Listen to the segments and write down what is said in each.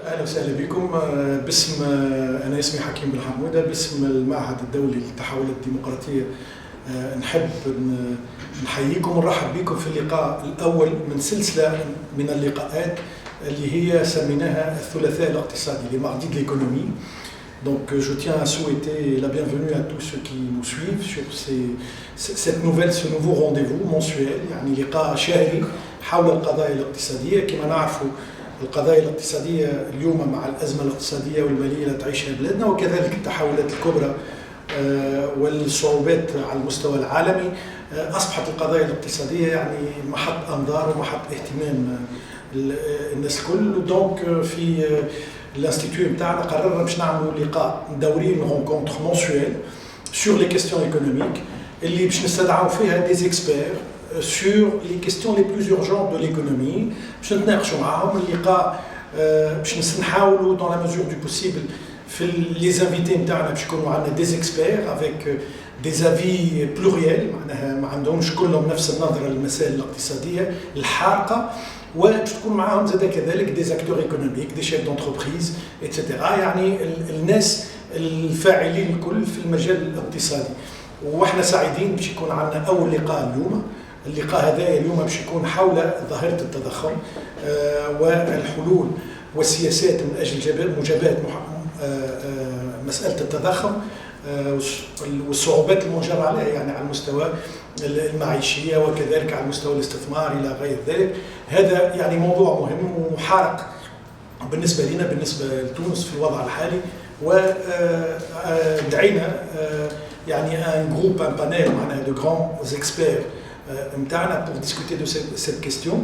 اهلا وسهلا بكم. باسم انا اسمي حكيم بن حموده، باسم المعهد الدولي للتحولات الديمقراطيه نحب نحييكم ونرحب بكم في اللقاء الاول من سلسله من اللقاءات اللي هي سميناها الثلاثاء الاقتصادي les mardis de l'économie. Donc je tiens à souhaiter la bienvenue à tous ceux qui nous suivent sur ce nouveau rendez-vous mensuel، يعني لقاء شهري حول القضايا الاقتصاديه. كما نعرفوا القضايا الاقتصاديه اليوم مع الازمه الاقتصاديه والماليه اللي تعيشها بلادنا، وكذلك التحولات الكبرى والصعوبات على المستوى العالمي، اصبحت القضايا الاقتصاديه يعني محط انظار ومحط اهتمام الناس الكل. دونك في الانستيتوت نتاعنا قررنا باش نعملوا لقاء دوري، une rencontre mensuelle sur les questions économiques اللي باش نستدعوا فيها des experts sur les questions les plus urgentes de l'économie. باش نتناقشوا معاهم. اللقاء باش نحاولوا dans la mesure du possible في les invités نتاعنا باش يكونوا عندنا des experts avec des avis pluriels، معناها ما عندهمش كلهم نفس النظره للمسائل الاقتصاديه الحارقه، وباش تكون معاهم زاد كذلك des acteurs économiques، des chefs d'entreprise etc. يعني الناس الفاعلين الكل في المجال الاقتصادي. واحنا سعيدين باش يكون عندنا اول لقاء اليوم. اللقاء هذا اليوم باش يكون حول ظاهره التضخم والحلول والسياسات من اجل مجابهه مساله التضخم والصعوبات المنجرة عليها، يعني على المستوى المعيشية وكذلك على المستوى الاستثماري إلى غير ذلك. هذا يعني موضوع مهم ومحارق بالنسبة لنا، بالنسبة لتونس في الوضع الحالي. ودعينا يعني un groupe, un panel معناها de grands experts نتاعنا pour discuter de cette question.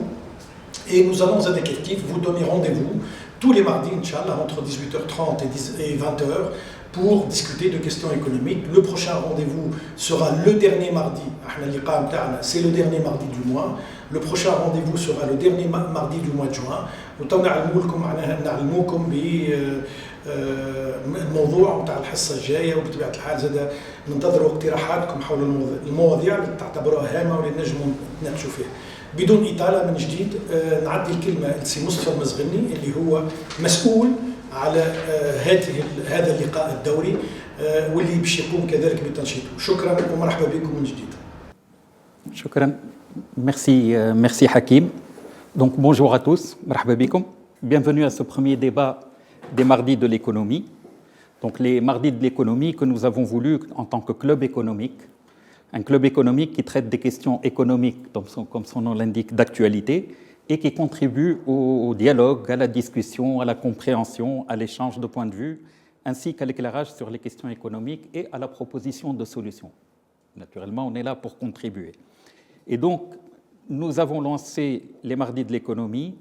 Et nous allons avec effectif vous donner rendez-vous tous les mardis, Inch'Allah, entre 18h30 et 20h, pour discuter de questions économiques. Le prochain rendez-vous sera le dernier mardi. C'est le dernier mardi du mois. Le prochain rendez-vous sera le dernier mardi du mois de juin. نعلموكم بالموضوع نتاع الحصه الجايه، وبطبيعه الحال زاد ننتظروا اقتراحاتكم حول المواضيع اللي تعتبروها هامه واللي نجموا نتناقشوا فيها. بدون اطاله من جديد نعدي الكلمه لسي مصطفى المزغني اللي هو مسؤول على هذا اللقاء الدوري واللي باش يقوم كذلك بتنشيطه. شكرا ومرحبا بكم من جديد. شكرا. Merci Hakim. Donc bonjour à tous, مرحبا بكم. Bienvenue à ce premier débat des mardis de l'économie. Donc les mardis de l'économie que nous avons voulu en tant que club économique, un club économique qui traite des questions économiques, comme son nom l'indique, d'actualité, et qui contribue au dialogue, à la discussion, à la compréhension, à l'échange de points de vue, ainsi qu'à l'éclairage sur les questions économiques et à la proposition de solutions. Naturellement, on est là pour contribuer. Et donc, nous avons lancé les mardis de l'économie.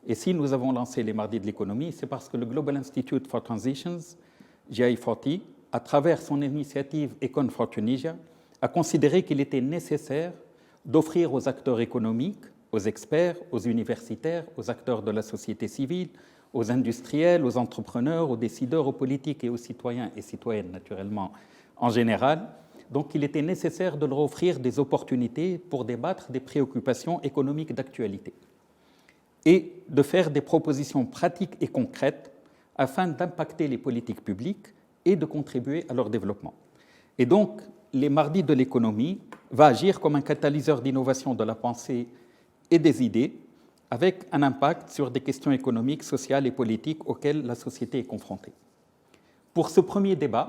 Et si nous avons lancé les mardis de l'économie, c'est parce que le Global Institute for Transitions, GI40, à travers son initiative Econ for Tunisia, a considéré qu'il était nécessaire d'offrir aux acteurs économiques, aux experts, aux universitaires, aux acteurs de la société civile, aux industriels, aux entrepreneurs, aux décideurs, aux politiques et aux citoyens et citoyennes naturellement en général. Donc il était nécessaire de leur offrir des opportunités pour débattre des préoccupations économiques d'actualité et de faire des propositions pratiques et concrètes afin d'impacter les politiques publiques et de contribuer à leur développement. Et donc les mardis de l'économie va agir comme un catalyseur d'innovation de la pensée et des idées, avec un impact sur des questions économiques, sociales et politiques auxquelles la société est confrontée. Pour ce premier débat,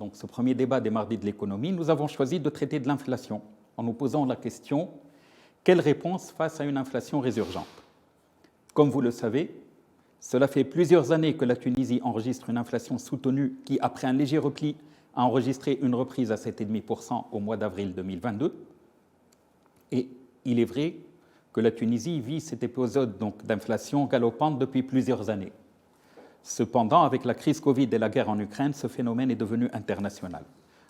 donc ce premier débat des mardis de l'économie, nous avons choisi de traiter de l'inflation en nous posant la question « Quelle réponse face à une inflation résurgente ?» Comme vous le savez, cela fait plusieurs années que la Tunisie enregistre une inflation soutenue qui, après un léger repli, a enregistré une reprise à 7,5% au mois d'avril 2022. Et il est vrai que la Tunisie vit cet épisode d'inflation galopante depuis plusieurs années. Cependant, avec la crise Covid et la guerre en Ukraine, ce phénomène est devenu international.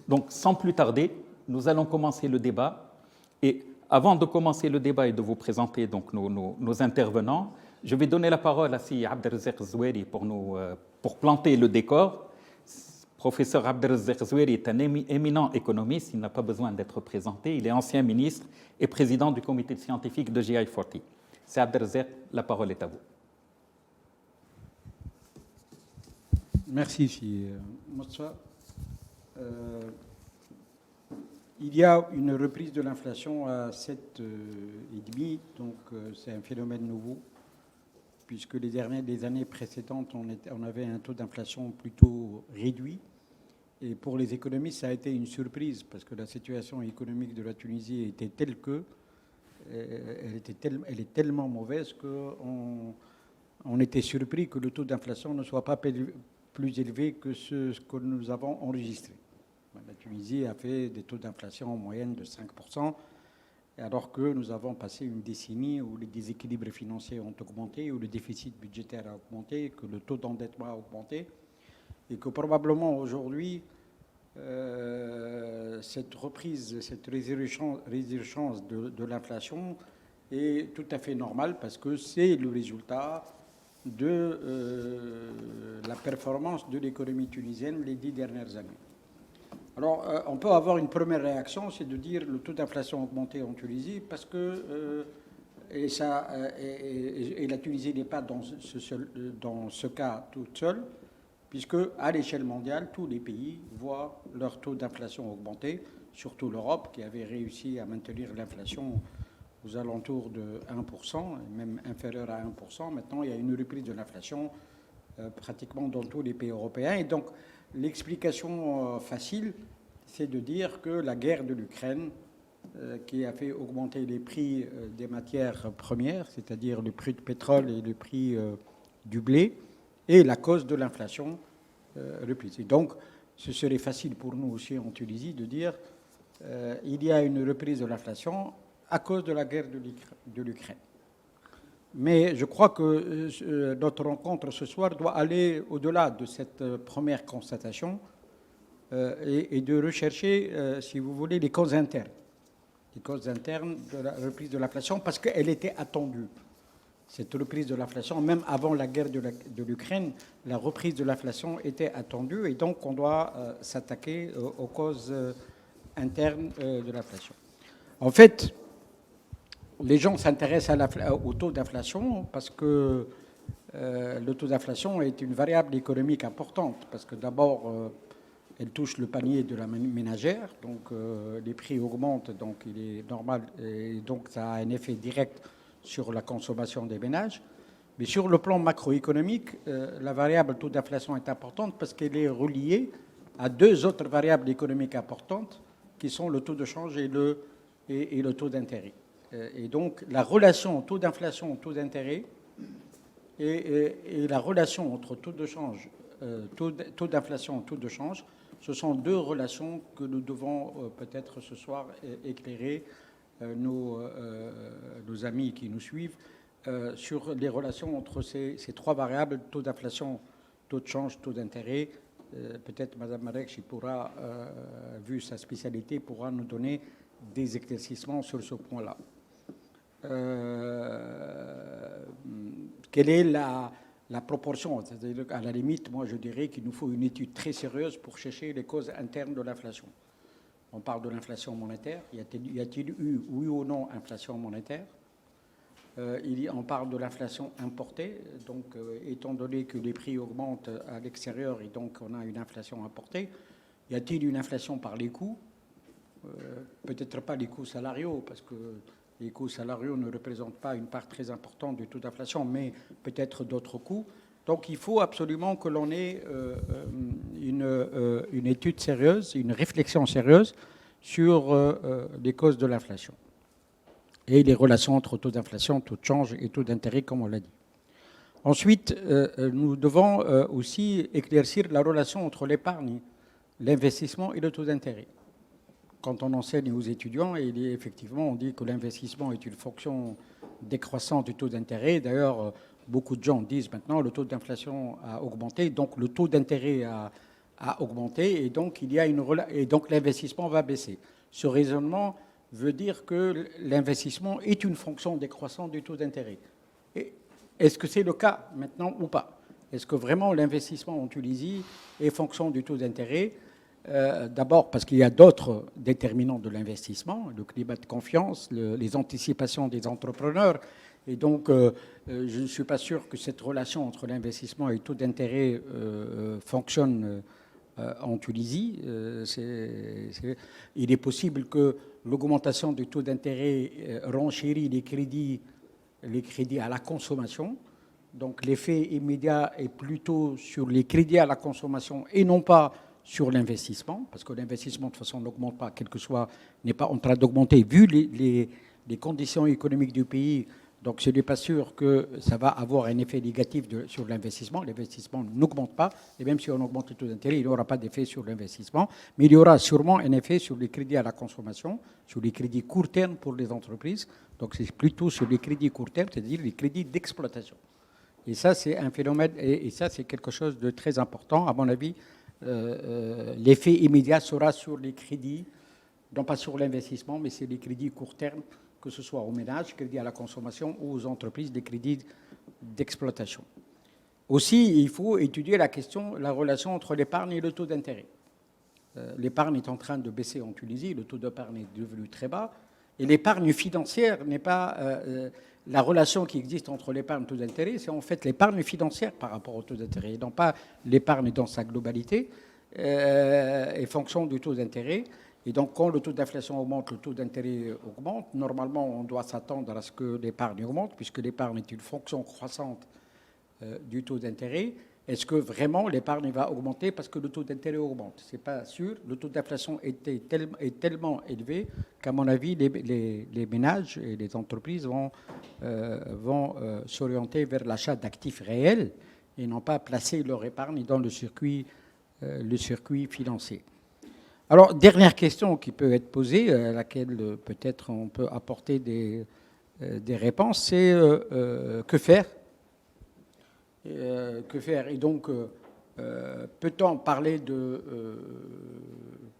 Donc, sans plus tarder, nous allons commencer le débat. Et avant de commencer le débat et de vous présenter donc nos intervenants, je vais donner la parole à Si Abdelrazak Zoueri pour planter le décor. Professeur Abdelrazak Zoueri est un éminent économiste, il n'a pas besoin d'être présenté, il est ancien ministre et président du comité scientifique de GI40. C'est Abdelrazak, la parole est à vous. Merci, Moussa. Il y a une reprise de l'inflation à 7,5, donc c'est un phénomène nouveau, puisque les années précédentes, on avait un taux d'inflation plutôt réduit. Et pour les économistes, ça a été une surprise, parce que la situation économique de la Tunisie était telle que, elle est tellement mauvaise qu'on était surpris que le taux d'inflation ne soit pas plus élevé que ce que nous avons enregistré. La Tunisie a fait des taux d'inflation en moyenne de 5%, alors que nous avons passé une décennie où les déséquilibres financiers ont augmenté, où le déficit budgétaire a augmenté, que le taux d'endettement a augmenté, et que probablement aujourd'hui, cette reprise, cette résurgence de l'inflation est tout à fait normale, parce que c'est le résultat de la performance de l'économie tunisienne les 10 dernières années. Alors, on peut avoir une première réaction, c'est de dire le taux d'inflation a augmenté en Tunisie parce que et la Tunisie n'est pas dans ce cas toute seule, puisque à l'échelle mondiale, tous les pays voient leur taux d'inflation augmenter, surtout l'Europe qui avait réussi à maintenir l'inflation aux alentours de 1%, même inférieur à 1%. Maintenant, il y a une reprise de l'inflation pratiquement dans tous les pays européens. Et donc, l'explication facile, c'est de dire que la guerre de l'Ukraine, qui a fait augmenter les prix des matières premières, c'est-à-dire le prix du pétrole et le prix du blé, est la cause de l'inflation reprise. Et donc, ce serait facile pour nous aussi en Tunisie de dire il y a une reprise de l'inflation à cause de la guerre de l'Ukraine. Mais je crois que notre rencontre ce soir doit aller au-delà de cette première constatation et de rechercher, si vous voulez, les causes internes. Les causes internes de la reprise de l'inflation, parce qu'elle était attendue. Cette reprise de l'inflation, même avant la guerre de l'Ukraine, la reprise de l'inflation était attendue, et donc on doit s'attaquer aux causes internes de l'inflation. En fait, les gens s'intéressent au taux d'inflation parce que le taux d'inflation est une variable économique importante, parce que d'abord, elle touche le panier de la ménagère, donc les prix augmentent, donc il est normal, et donc ça a un effet direct sur la consommation des ménages. Mais sur le plan macroéconomique, la variable taux d'inflation est importante parce qu'elle est reliée à deux autres variables économiques importantes, qui sont le taux de change et le taux d'intérêt. Et donc, la relation taux d'inflation, taux d'intérêt, et la relation entre taux de change, taux d'inflation et taux de change, ce sont deux relations que nous devons peut-être ce soir éclairer nos amis qui nous suivent sur les relations entre ces trois variables, taux d'inflation, taux de change, taux d'intérêt. Peut-être Mme Marek, pourra, vu sa spécialité, pourra nous donner des éclaircissements sur ce point-là. Quelle est la proportion? C'est-à-dire, à la limite, moi je dirais qu'il nous faut une étude très sérieuse pour chercher les causes internes de l'inflation. On parle de l'inflation monétaire. Y a-t-il eu, oui ou non, inflation monétaire? On parle de l'inflation importée. Donc, étant donné que les prix augmentent à l'extérieur et donc on a une inflation importée, y a-t-il une inflation par les coûts? Peut-être pas les coûts salariaux, parce que les coûts salariaux ne représentent pas une part très importante du taux d'inflation, mais peut-être d'autres coûts. Donc il faut absolument que l'on ait une étude sérieuse, une réflexion sérieuse sur les causes de l'inflation et les relations entre taux d'inflation, taux de change et taux d'intérêt, comme on l'a dit. Ensuite, nous devons aussi éclaircir la relation entre l'épargne, l'investissement et le taux d'intérêt. Quand on enseigne aux étudiants, effectivement, on dit que l'investissement est une fonction décroissante du taux d'intérêt. D'ailleurs, beaucoup de gens disent maintenant que le taux d'inflation a augmenté, donc le taux d'intérêt a augmenté, et donc l'investissement va baisser. Ce raisonnement veut dire que l'investissement est une fonction décroissante du taux d'intérêt. Est-ce que c'est le cas maintenant ou pas? Est-ce que vraiment l'investissement en Tunisie est fonction du taux d'intérêt? D'abord parce qu'il y a d'autres déterminants de l'investissement, le climat de confiance, les anticipations des entrepreneurs. Et donc, je ne suis pas sûr que cette relation entre l'investissement et le taux d'intérêt fonctionne en Tunisie. Il est possible que l'augmentation du taux d'intérêt renchérit les crédits à la consommation. Donc l'effet immédiat est plutôt sur les crédits à la consommation et non pas sur l'investissement, parce que l'investissement de toute façon n'augmente pas, quel que soit, n'est pas en train d'augmenter vu les conditions économiques du pays. Donc je n'est pas sûr que ça va avoir un effet négatif sur l'investissement. L'investissement n'augmente pas, et même si on augmente le taux d'intérêt, il n'y aura pas d'effet sur l'investissement. Mais il y aura sûrement un effet sur les crédits à la consommation, sur les crédits court terme pour les entreprises. Donc c'est plutôt sur les crédits court terme, c'est-à-dire les crédits d'exploitation. Et ça, c'est un phénomène, et ça, c'est quelque chose de très important. À mon avis, l'effet immédiat sera sur les crédits, non pas sur l'investissement, mais c'est les crédits court terme, que ce soit aux ménages, crédits à la consommation, ou aux entreprises, des crédits d'exploitation. Aussi, il faut étudier la relation entre l'épargne et le taux d'intérêt. L'épargne est en train de baisser en Tunisie, le taux d'épargne est devenu très bas, et l'épargne financière n'est pas... la relation qui existe entre l'épargne et le taux d'intérêt, c'est en fait l'épargne financière par rapport au taux d'intérêt, et non pas l'épargne dans sa globalité, et fonction du taux d'intérêt. Et donc, quand le taux d'inflation augmente, le taux d'intérêt augmente. Normalement, on doit s'attendre à ce que l'épargne augmente, puisque l'épargne est une fonction croissante du taux d'intérêt. Est-ce que vraiment l'épargne va augmenter parce que le taux d'intérêt augmente? Ce n'est pas sûr. Le taux d'inflation est tellement élevé qu'à mon avis, les ménages et les entreprises vont s'orienter vers l'achat d'actifs réels et non pas placer leur épargne dans le circuit financier. Alors, dernière question qui peut être posée, à laquelle peut-être on peut apporter des réponses, c'est que faire? Que faire? Et donc, peut-on parler de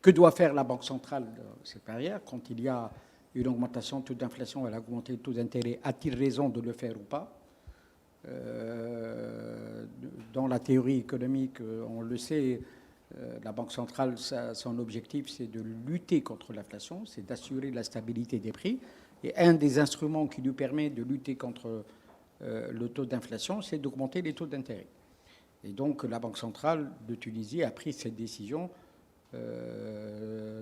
que doit faire la Banque centrale dans cette période quand il y a une augmentation du taux d'inflation, elle a augmenté le taux d'intérêt, a-t-il raison de le faire ou pas? Dans la théorie économique, on le sait, la Banque centrale, son objectif, c'est de lutter contre l'inflation, c'est d'assurer la stabilité des prix. Et un des instruments qui lui permet de lutter contre le taux d'inflation, c'est d'augmenter les taux d'intérêt. Et donc, la Banque centrale de Tunisie a pris cette décision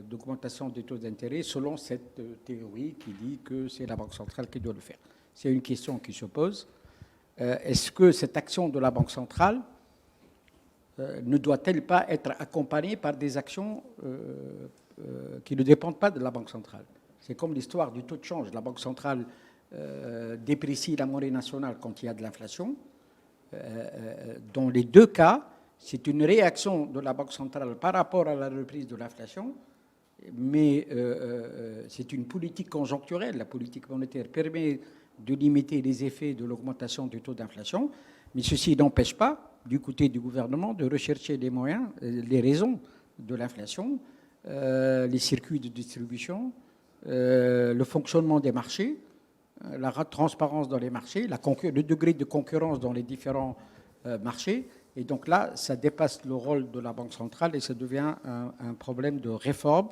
d'augmentation des taux d'intérêt selon cette théorie qui dit que c'est la Banque centrale qui doit le faire. C'est une question qui se pose. Est-ce que cette action de la Banque centrale ne doit-elle pas être accompagnée par des actions qui ne dépendent pas de la Banque centrale? C'est comme l'histoire du taux de change. La Banque centrale déprécie la monnaie nationale quand il y a de l'inflation. Dans les deux cas, c'est une réaction de la Banque centrale par rapport à la reprise de l'inflation, mais c'est une politique conjoncturelle. La politique monétaire permet de limiter les effets de l'augmentation du taux d'inflation, mais ceci n'empêche pas, du côté du gouvernement, de rechercher les moyens, les raisons de l'inflation, les circuits de distribution, le fonctionnement des marchés, la transparence dans les marchés, le degré de concurrence dans les différents marchés. Et donc là, ça dépasse le rôle de la Banque centrale et ça devient un problème de réforme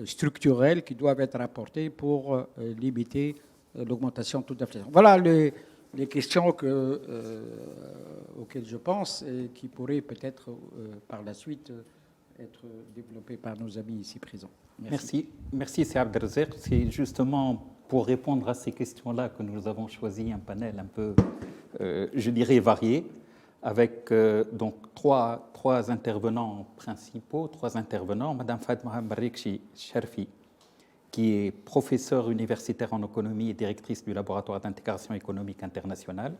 structurelle qui doivent être apportées pour limiter l'augmentation de taux d'inflation. Voilà les questions auxquelles je pense et qui pourraient peut-être par la suite être développées par nos amis ici présents. Merci, c'est Abdelrazek. C'est justement pour répondre à ces questions-là que nous avons choisi un panel un peu, je dirais, varié, avec donc trois intervenants principaux, Madame Fatma Marrekchi Cherfi, qui est professeure universitaire en économie et directrice du laboratoire d'intégration économique internationale,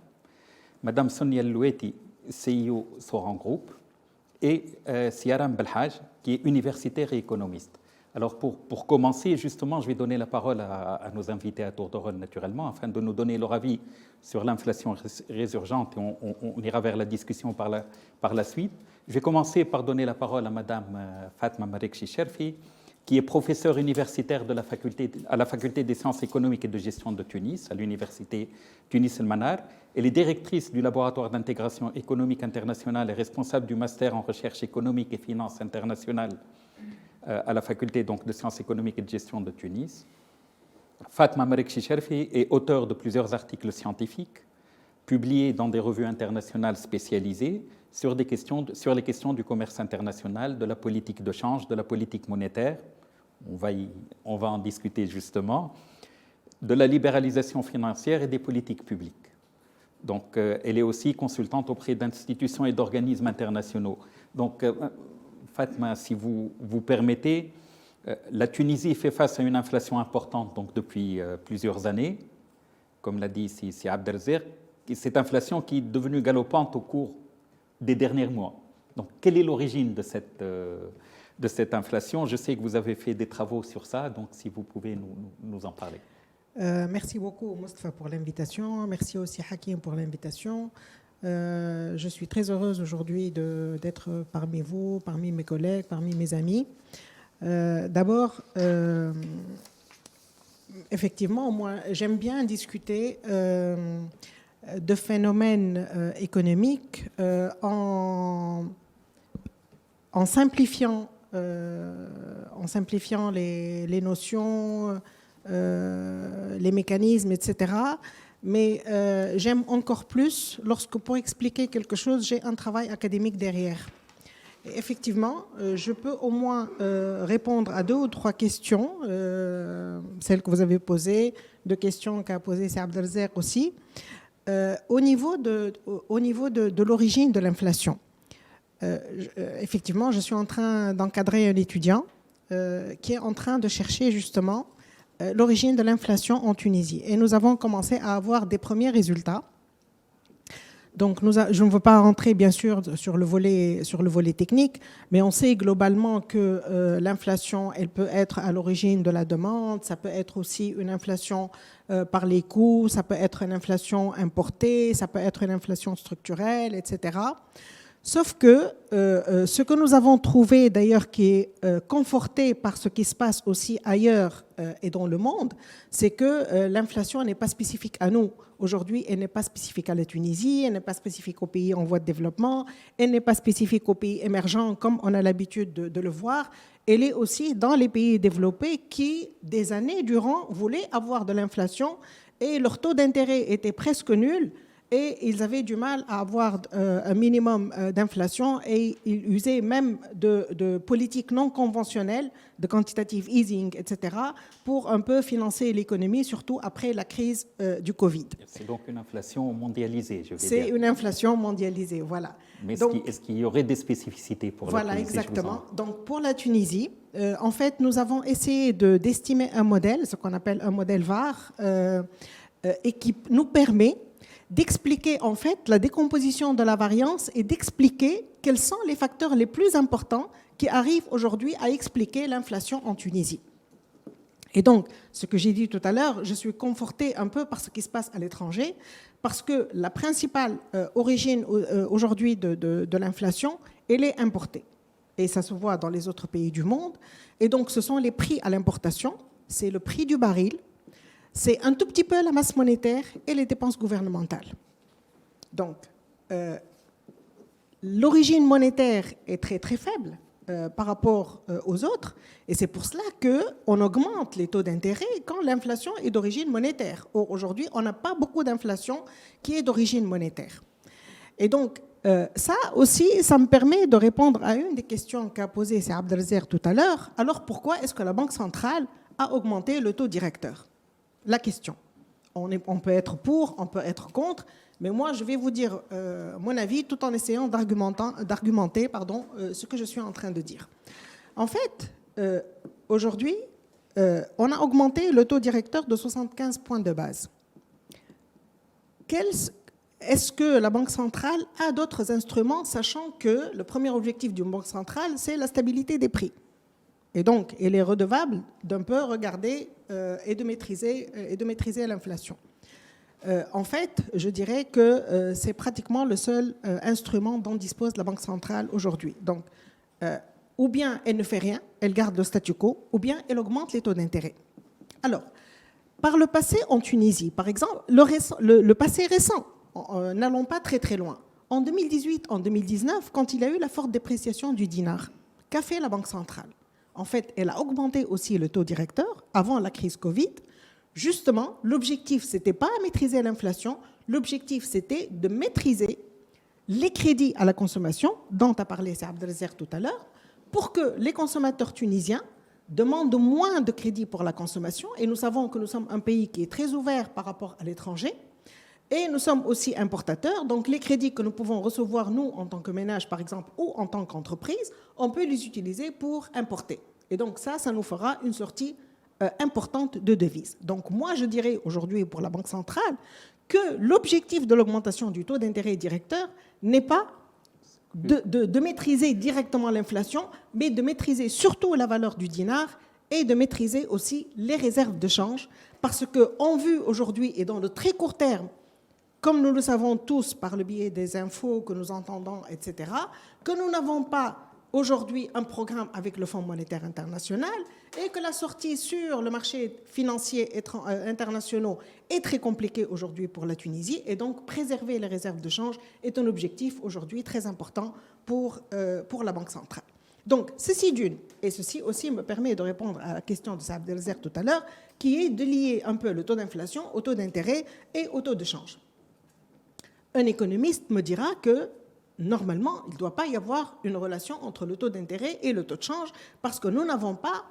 Madame Sonia Loueti, CEO Soran Group, et Siaram Belhaj, qui est universitaire et économiste. Alors pour commencer, justement, je vais donner la parole à nos invités à tour de rôle, naturellement, afin de nous donner leur avis sur l'inflation résurgente, et on ira vers la discussion par la suite. Je vais commencer par donner la parole à Madame Fatma Marrekchi Cherfi, qui est professeure universitaire à la faculté des sciences économiques et de gestion de Tunis, à l'université Tunis El Manar. Elle est directrice du laboratoire d'intégration économique internationale et responsable du master en recherche économique et finances internationales à la faculté donc, de sciences économiques et de gestion de Tunis. Fatma Marek-Chicharfi est auteur de plusieurs articles scientifiques publiés dans des revues internationales spécialisées sur les questions du commerce international, de la politique de change, de la politique monétaire. On va en discuter justement, de la libéralisation financière et des politiques publiques. Donc, elle est aussi consultante auprès d'institutions et d'organismes internationaux. Donc, Fatma, si vous permettez, la Tunisie fait face à une inflation importante donc, depuis plusieurs années, comme l'a dit ici Abdelzer, cette inflation qui est devenue galopante au cours des derniers mois. Donc, quelle est l'origine de cette inflation? Je sais que vous avez fait des travaux sur ça, donc si vous pouvez nous en parler. Merci beaucoup, Moustapha, pour l'invitation. Merci aussi, Hakim, pour l'invitation. Je suis très heureuse aujourd'hui d'être parmi vous, parmi mes collègues, parmi mes amis. D'abord, effectivement, moi, j'aime bien discuter de phénomènes économiques en simplifiant les notions, les mécanismes, etc. Mais j'aime encore plus lorsque pour expliquer quelque chose, j'ai un travail académique derrière. Et effectivement, je peux au moins répondre à 2 ou 3 questions, celles que vous avez posées, 2 questions qu'a posées c'est Abdelzer aussi, au niveau de l'origine de l'inflation. Effectivement, je suis en train d'encadrer un étudiant qui est en train de chercher justement l'origine de l'inflation en Tunisie. Et nous avons commencé à avoir des premiers résultats. Donc, je ne veux pas rentrer, bien sûr, sur le volet technique, mais on sait globalement que l'inflation, elle peut être à l'origine de la demande, ça peut être aussi une inflation par les coûts, ça peut être une inflation importée, ça peut être une inflation structurelle, etc. Sauf que ce que nous avons trouvé, d'ailleurs, qui est conforté par ce qui se passe aussi ailleurs et dans le monde, c'est que l'inflation n'est pas spécifique à nous. Aujourd'hui, elle n'est pas spécifique à la Tunisie, elle n'est pas spécifique aux pays en voie de développement, elle n'est pas spécifique aux pays émergents comme on a l'habitude de le voir. Elle est aussi dans les pays développés qui, des années durant, voulaient avoir de l'inflation et leur taux d'intérêt était presque nul. Et ils avaient du mal à avoir un minimum d'inflation et ils usaient même de politiques non conventionnelles, de quantitative easing, etc., pour un peu financer l'économie, surtout après la crise du Covid. C'est donc une inflation mondialisée, je vais dire. C'est une inflation mondialisée, voilà. Mais est-ce qu'il y aurait des spécificités pour la Tunisie? Voilà, exactement. Donc pour la Tunisie, en fait, nous avons essayé d'estimer un modèle, ce qu'on appelle un modèle VAR, et qui nous permet d'expliquer en fait la décomposition de la variance et d'expliquer quels sont les facteurs les plus importants qui arrivent aujourd'hui à expliquer l'inflation en Tunisie. Et donc, ce que j'ai dit tout à l'heure, je suis confortée un peu par ce qui se passe à l'étranger, parce que la principale origine aujourd'hui de l'inflation, elle est importée. Et ça se voit dans les autres pays du monde. Et donc, ce sont les prix à l'importation, c'est le prix du baril, c'est un tout petit peu la masse monétaire et les dépenses gouvernementales. Donc, l'origine monétaire est très très faible par rapport aux autres, et c'est pour cela qu'on augmente les taux d'intérêt quand l'inflation est d'origine monétaire. Or, aujourd'hui, on n'a pas beaucoup d'inflation qui est d'origine monétaire. Et donc, ça aussi, ça me permet de répondre à une des questions qu'a posée c'est Abdelzer tout à l'heure. Alors, pourquoi est-ce que la Banque centrale a augmenté le taux directeur ? La question. On peut être pour, on peut être contre, mais moi, je vais vous dire mon avis tout en essayant d'argumenter ce que je suis en train de dire. En fait, aujourd'hui, on a augmenté le taux directeur de 75 points de base. Est-ce que la Banque centrale a d'autres instruments, sachant que le premier objectif d'une banque centrale, c'est la stabilité des prix ? Et donc, elle est redevable d'un peu regarder et de maîtriser l'inflation. En fait, je dirais que c'est pratiquement le seul instrument dont dispose la Banque centrale aujourd'hui. Donc, ou bien elle ne fait rien, elle garde le statu quo, ou bien elle augmente les taux d'intérêt. Alors, par le passé en Tunisie, par exemple, le passé récent, n'allons pas très très loin. En 2018, en 2019, quand il y a eu la forte dépréciation du dinar, qu'a fait la Banque centrale ? En fait, elle a augmenté aussi le taux directeur avant la crise Covid, Justement, l'objectif, ce n'était pas à maîtriser l'inflation, l'objectif, c'était de maîtriser les crédits à la consommation, dont a parlé Abdelazek tout à l'heure, pour que les consommateurs tunisiens demandent moins de crédits pour la consommation. Et nous savons que nous sommes un pays qui est très ouvert par rapport à l'étranger. Et nous sommes aussi importateurs. Donc les crédits que nous pouvons recevoir, nous, en tant que ménage, par exemple, ou en tant qu'entreprise, on peut les utiliser pour importer. Et donc ça nous fera une sortie importante de devises. Donc moi, je dirais aujourd'hui pour la Banque centrale que l'objectif de l'augmentation du taux d'intérêt directeur n'est pas de maîtriser directement l'inflation, mais de maîtriser surtout la valeur du dinar et de maîtriser aussi les réserves de change, parce qu'en vue aujourd'hui et dans le très court terme, comme nous le savons tous par le biais des infos que nous entendons, etc., que nous n'avons pas aujourd'hui un programme avec le Fonds monétaire international et que la sortie sur le marché financier internationaux est très compliquée aujourd'hui pour la Tunisie, et donc préserver les réserves de change est un objectif aujourd'hui très important pour la Banque centrale. Donc ceci d'une, et ceci aussi me permet de répondre à la question de Saad Delzer tout à l'heure, qui est de lier un peu le taux d'inflation au taux d'intérêt et au taux de change. Un économiste me dira que normalement, il ne doit pas y avoir une relation entre le taux d'intérêt et le taux de change, parce que nous n'avons pas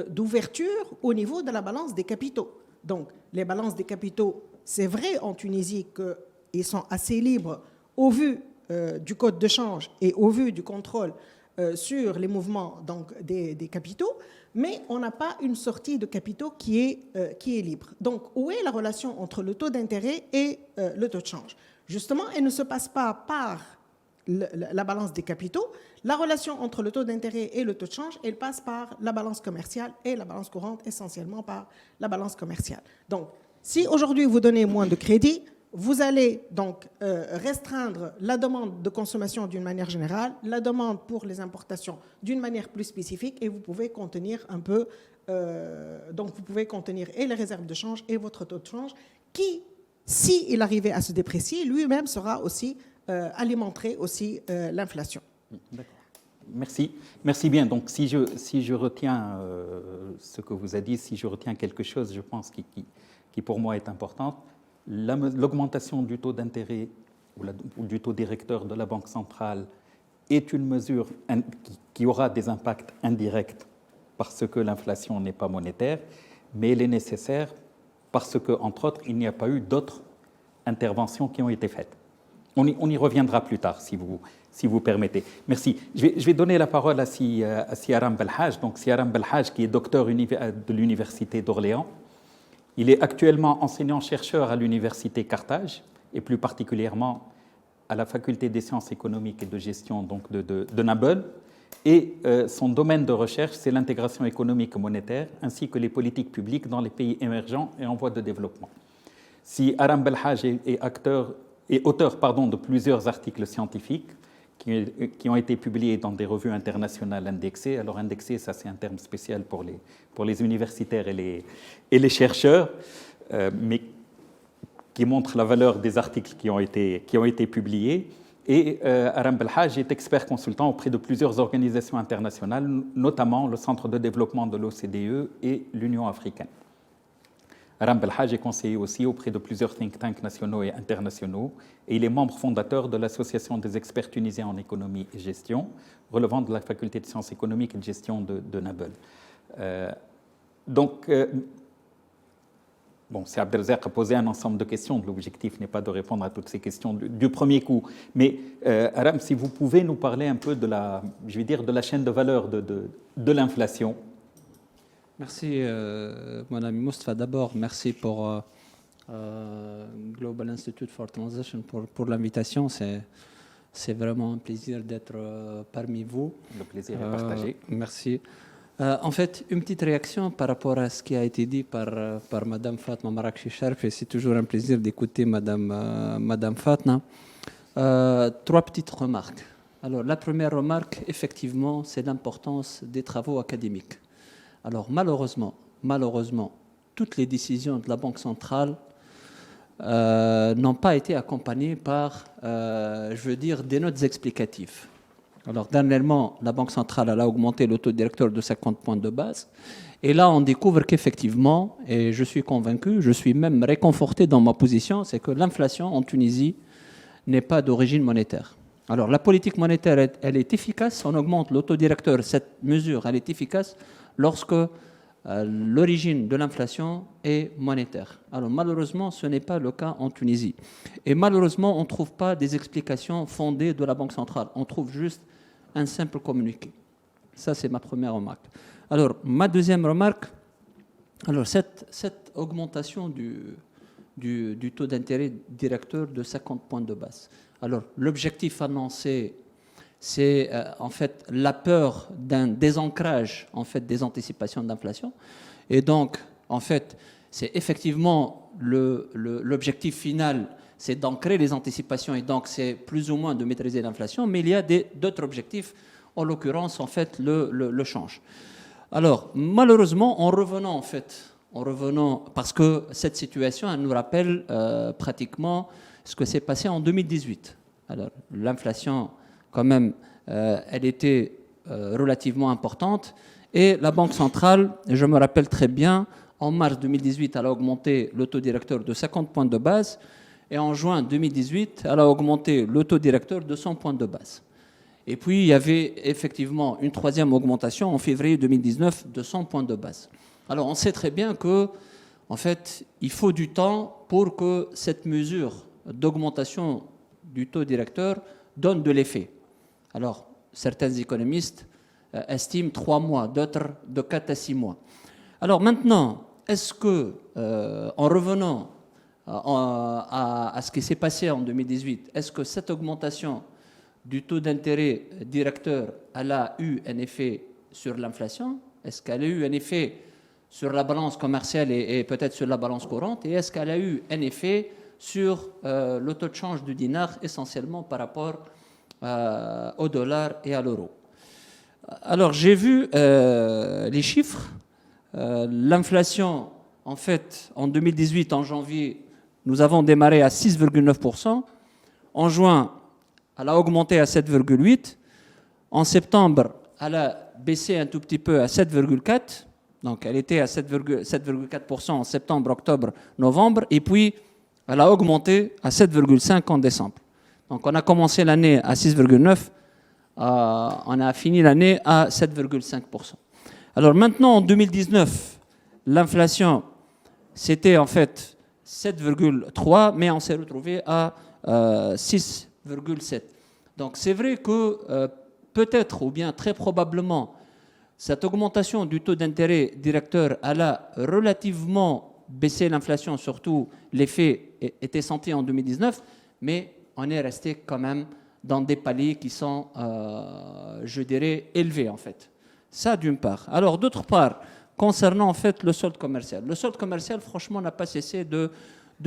d'ouverture au niveau de la balance des capitaux. Donc, les balances des capitaux, c'est vrai en Tunisie qu'ils sont assez libres au vu du code de change et au vu du contrôle sur les mouvements donc, des capitaux, mais on n'a pas une sortie de capitaux qui est libre. Donc, où est la relation entre le taux d'intérêt et le taux de change? Justement, elle ne se passe pas par la balance des capitaux. La relation entre le taux d'intérêt et le taux de change, elle passe par la balance commerciale et la balance courante, essentiellement par la balance commerciale. Donc, si aujourd'hui vous donnez moins de crédit, vous allez donc restreindre la demande de consommation d'une manière générale, la demande pour les importations d'une manière plus spécifique, et vous pouvez contenir un peu, donc vous pouvez contenir et les réserves de change et votre taux de change, qui, s'il arrivait à se déprécier, lui-même sera aussi alimenterait aussi l'inflation. D'accord. Merci. Merci bien. Donc, si je retiens ce que vous avez dit, si je retiens quelque chose, je pense qui pour moi est importante, l'augmentation du taux d'intérêt ou du taux directeur de la Banque centrale est une mesure qui aura des impacts indirects parce que l'inflation n'est pas monétaire, mais elle est nécessaire parce que, entre autres, il n'y a pas eu d'autres interventions qui ont été faites. On y reviendra plus tard, si vous permettez. Merci. Je vais donner la parole à Siaram Belhaj. Donc, Siaram Belhaj, qui est docteur de l'Université d'Orléans. Il est actuellement enseignant-chercheur à l'Université Carthage, et plus particulièrement à la Faculté des sciences économiques et de gestion donc de Nabeul. Et son domaine de recherche, c'est l'intégration économique et monétaire, ainsi que les politiques publiques dans les pays émergents et en voie de développement. Siaram Belhaj est auteur de plusieurs articles scientifiques qui ont été publiés dans des revues internationales indexées. Alors indexé, ça c'est un terme spécial pour les universitaires et les chercheurs, mais qui montre la valeur des articles qui ont été publiés. Et Aram Belhaj est expert consultant auprès de plusieurs organisations internationales, notamment le Centre de développement de l'OCDE et l'Union africaine. Aram Belhaj est conseiller aussi auprès de plusieurs think tanks nationaux et internationaux, et il est membre fondateur de l'Association des experts tunisiens en économie et gestion, relevant de la faculté de sciences économiques et de gestion de Nabeul. C'est Abdelazek a posé un ensemble de questions. L'objectif n'est pas de répondre à toutes ces questions du premier coup. Mais Aram, si vous pouvez nous parler un peu de la chaîne de valeur de l'inflation. Merci, mon ami Moustapha. D'abord, merci pour Global Institute for Transition pour l'invitation. C'est vraiment un plaisir d'être parmi vous. Le plaisir est partagé. Merci. En fait, une petite réaction par rapport à ce qui a été dit par Madame Fatma Marakchi Sharf, et c'est toujours un plaisir d'écouter Madame Fatma. 3 petites remarques. Alors, la première remarque, effectivement, c'est l'importance des travaux académiques. Alors, malheureusement, toutes les décisions de la Banque centrale n'ont pas été accompagnées par, des notes explicatives. Alors, dernièrement, la Banque centrale elle a augmenté le taux directeur de 50 points de base. Et là, on découvre qu'effectivement, et je suis convaincu, je suis même réconforté dans ma position, c'est que l'inflation en Tunisie n'est pas d'origine monétaire. Alors, la politique monétaire, elle est efficace, on augmente le taux directeur, cette mesure, elle est efficace lorsque l'origine de l'inflation est monétaire. Alors, malheureusement, ce n'est pas le cas en Tunisie. Et malheureusement, on ne trouve pas des explications fondées de la Banque centrale. On trouve juste un simple communiqué. Ça, c'est ma première remarque. Alors, ma deuxième remarque, alors cette augmentation du taux d'intérêt directeur de 50 points de base. Alors, l'objectif annoncé, c'est en fait la peur d'un désancrage en fait, des anticipations d'inflation. Et donc, en fait, c'est effectivement l'objectif final, c'est d'ancrer les anticipations et donc c'est plus ou moins de maîtriser l'inflation, mais il y a d'autres objectifs, en l'occurrence, en fait, le change. Alors, malheureusement, en revenant, parce que cette situation, elle nous rappelle pratiquement ce que s'est passé en 2018. Alors, l'inflation, quand même, elle était relativement importante. Et la Banque centrale, je me rappelle très bien, en mars 2018, elle a augmenté le taux directeur de 50 points de base. Et en juin 2018, elle a augmenté le taux directeur de 100 points de base. Et puis, il y avait effectivement une troisième augmentation en février 2019 de 100 points de base. Alors, on sait très bien que, en fait, il faut du temps pour que cette mesure d'augmentation du taux directeur donne de l'effet. Alors, certains économistes estiment 3 mois, d'autres de 4 à 6 mois. Alors maintenant, est-ce que, en revenant à ce qui s'est passé en 2018, est-ce que cette augmentation du taux d'intérêt directeur, elle a eu un effet sur l'inflation? Est-ce qu'elle a eu un effet sur la balance commerciale et peut-être sur la balance courante? Et est-ce qu'elle a eu un effet sur le taux de change du dinar, essentiellement par rapport au dollar et à l'euro? Alors, j'ai vu les chiffres. L'inflation, en fait, en 2018, en janvier, nous avons démarré à 6,9%. En juin, elle a augmenté à 7,8%. En septembre, elle a baissé un tout petit peu à 7,4%. Donc, elle était à 7,4% en septembre, octobre, novembre. Et puis, elle a augmenté à 7,5% en décembre. Donc, on a commencé l'année à 6,9%. On a fini l'année à 7,5%. Alors maintenant, en 2019, l'inflation, c'était en fait 7,3%, mais on s'est retrouvé à 6,7%. Donc c'est vrai que peut-être, ou bien très probablement, cette augmentation du taux d'intérêt directeur, elle a relativement baissé l'inflation, surtout l'effet était senti en 2019, mais on est resté quand même dans des paliers qui sont, je dirais, élevés en fait. Ça d'une part. Alors d'autre part, concernant en fait le solde commercial. Le solde commercial, franchement, n'a pas cessé de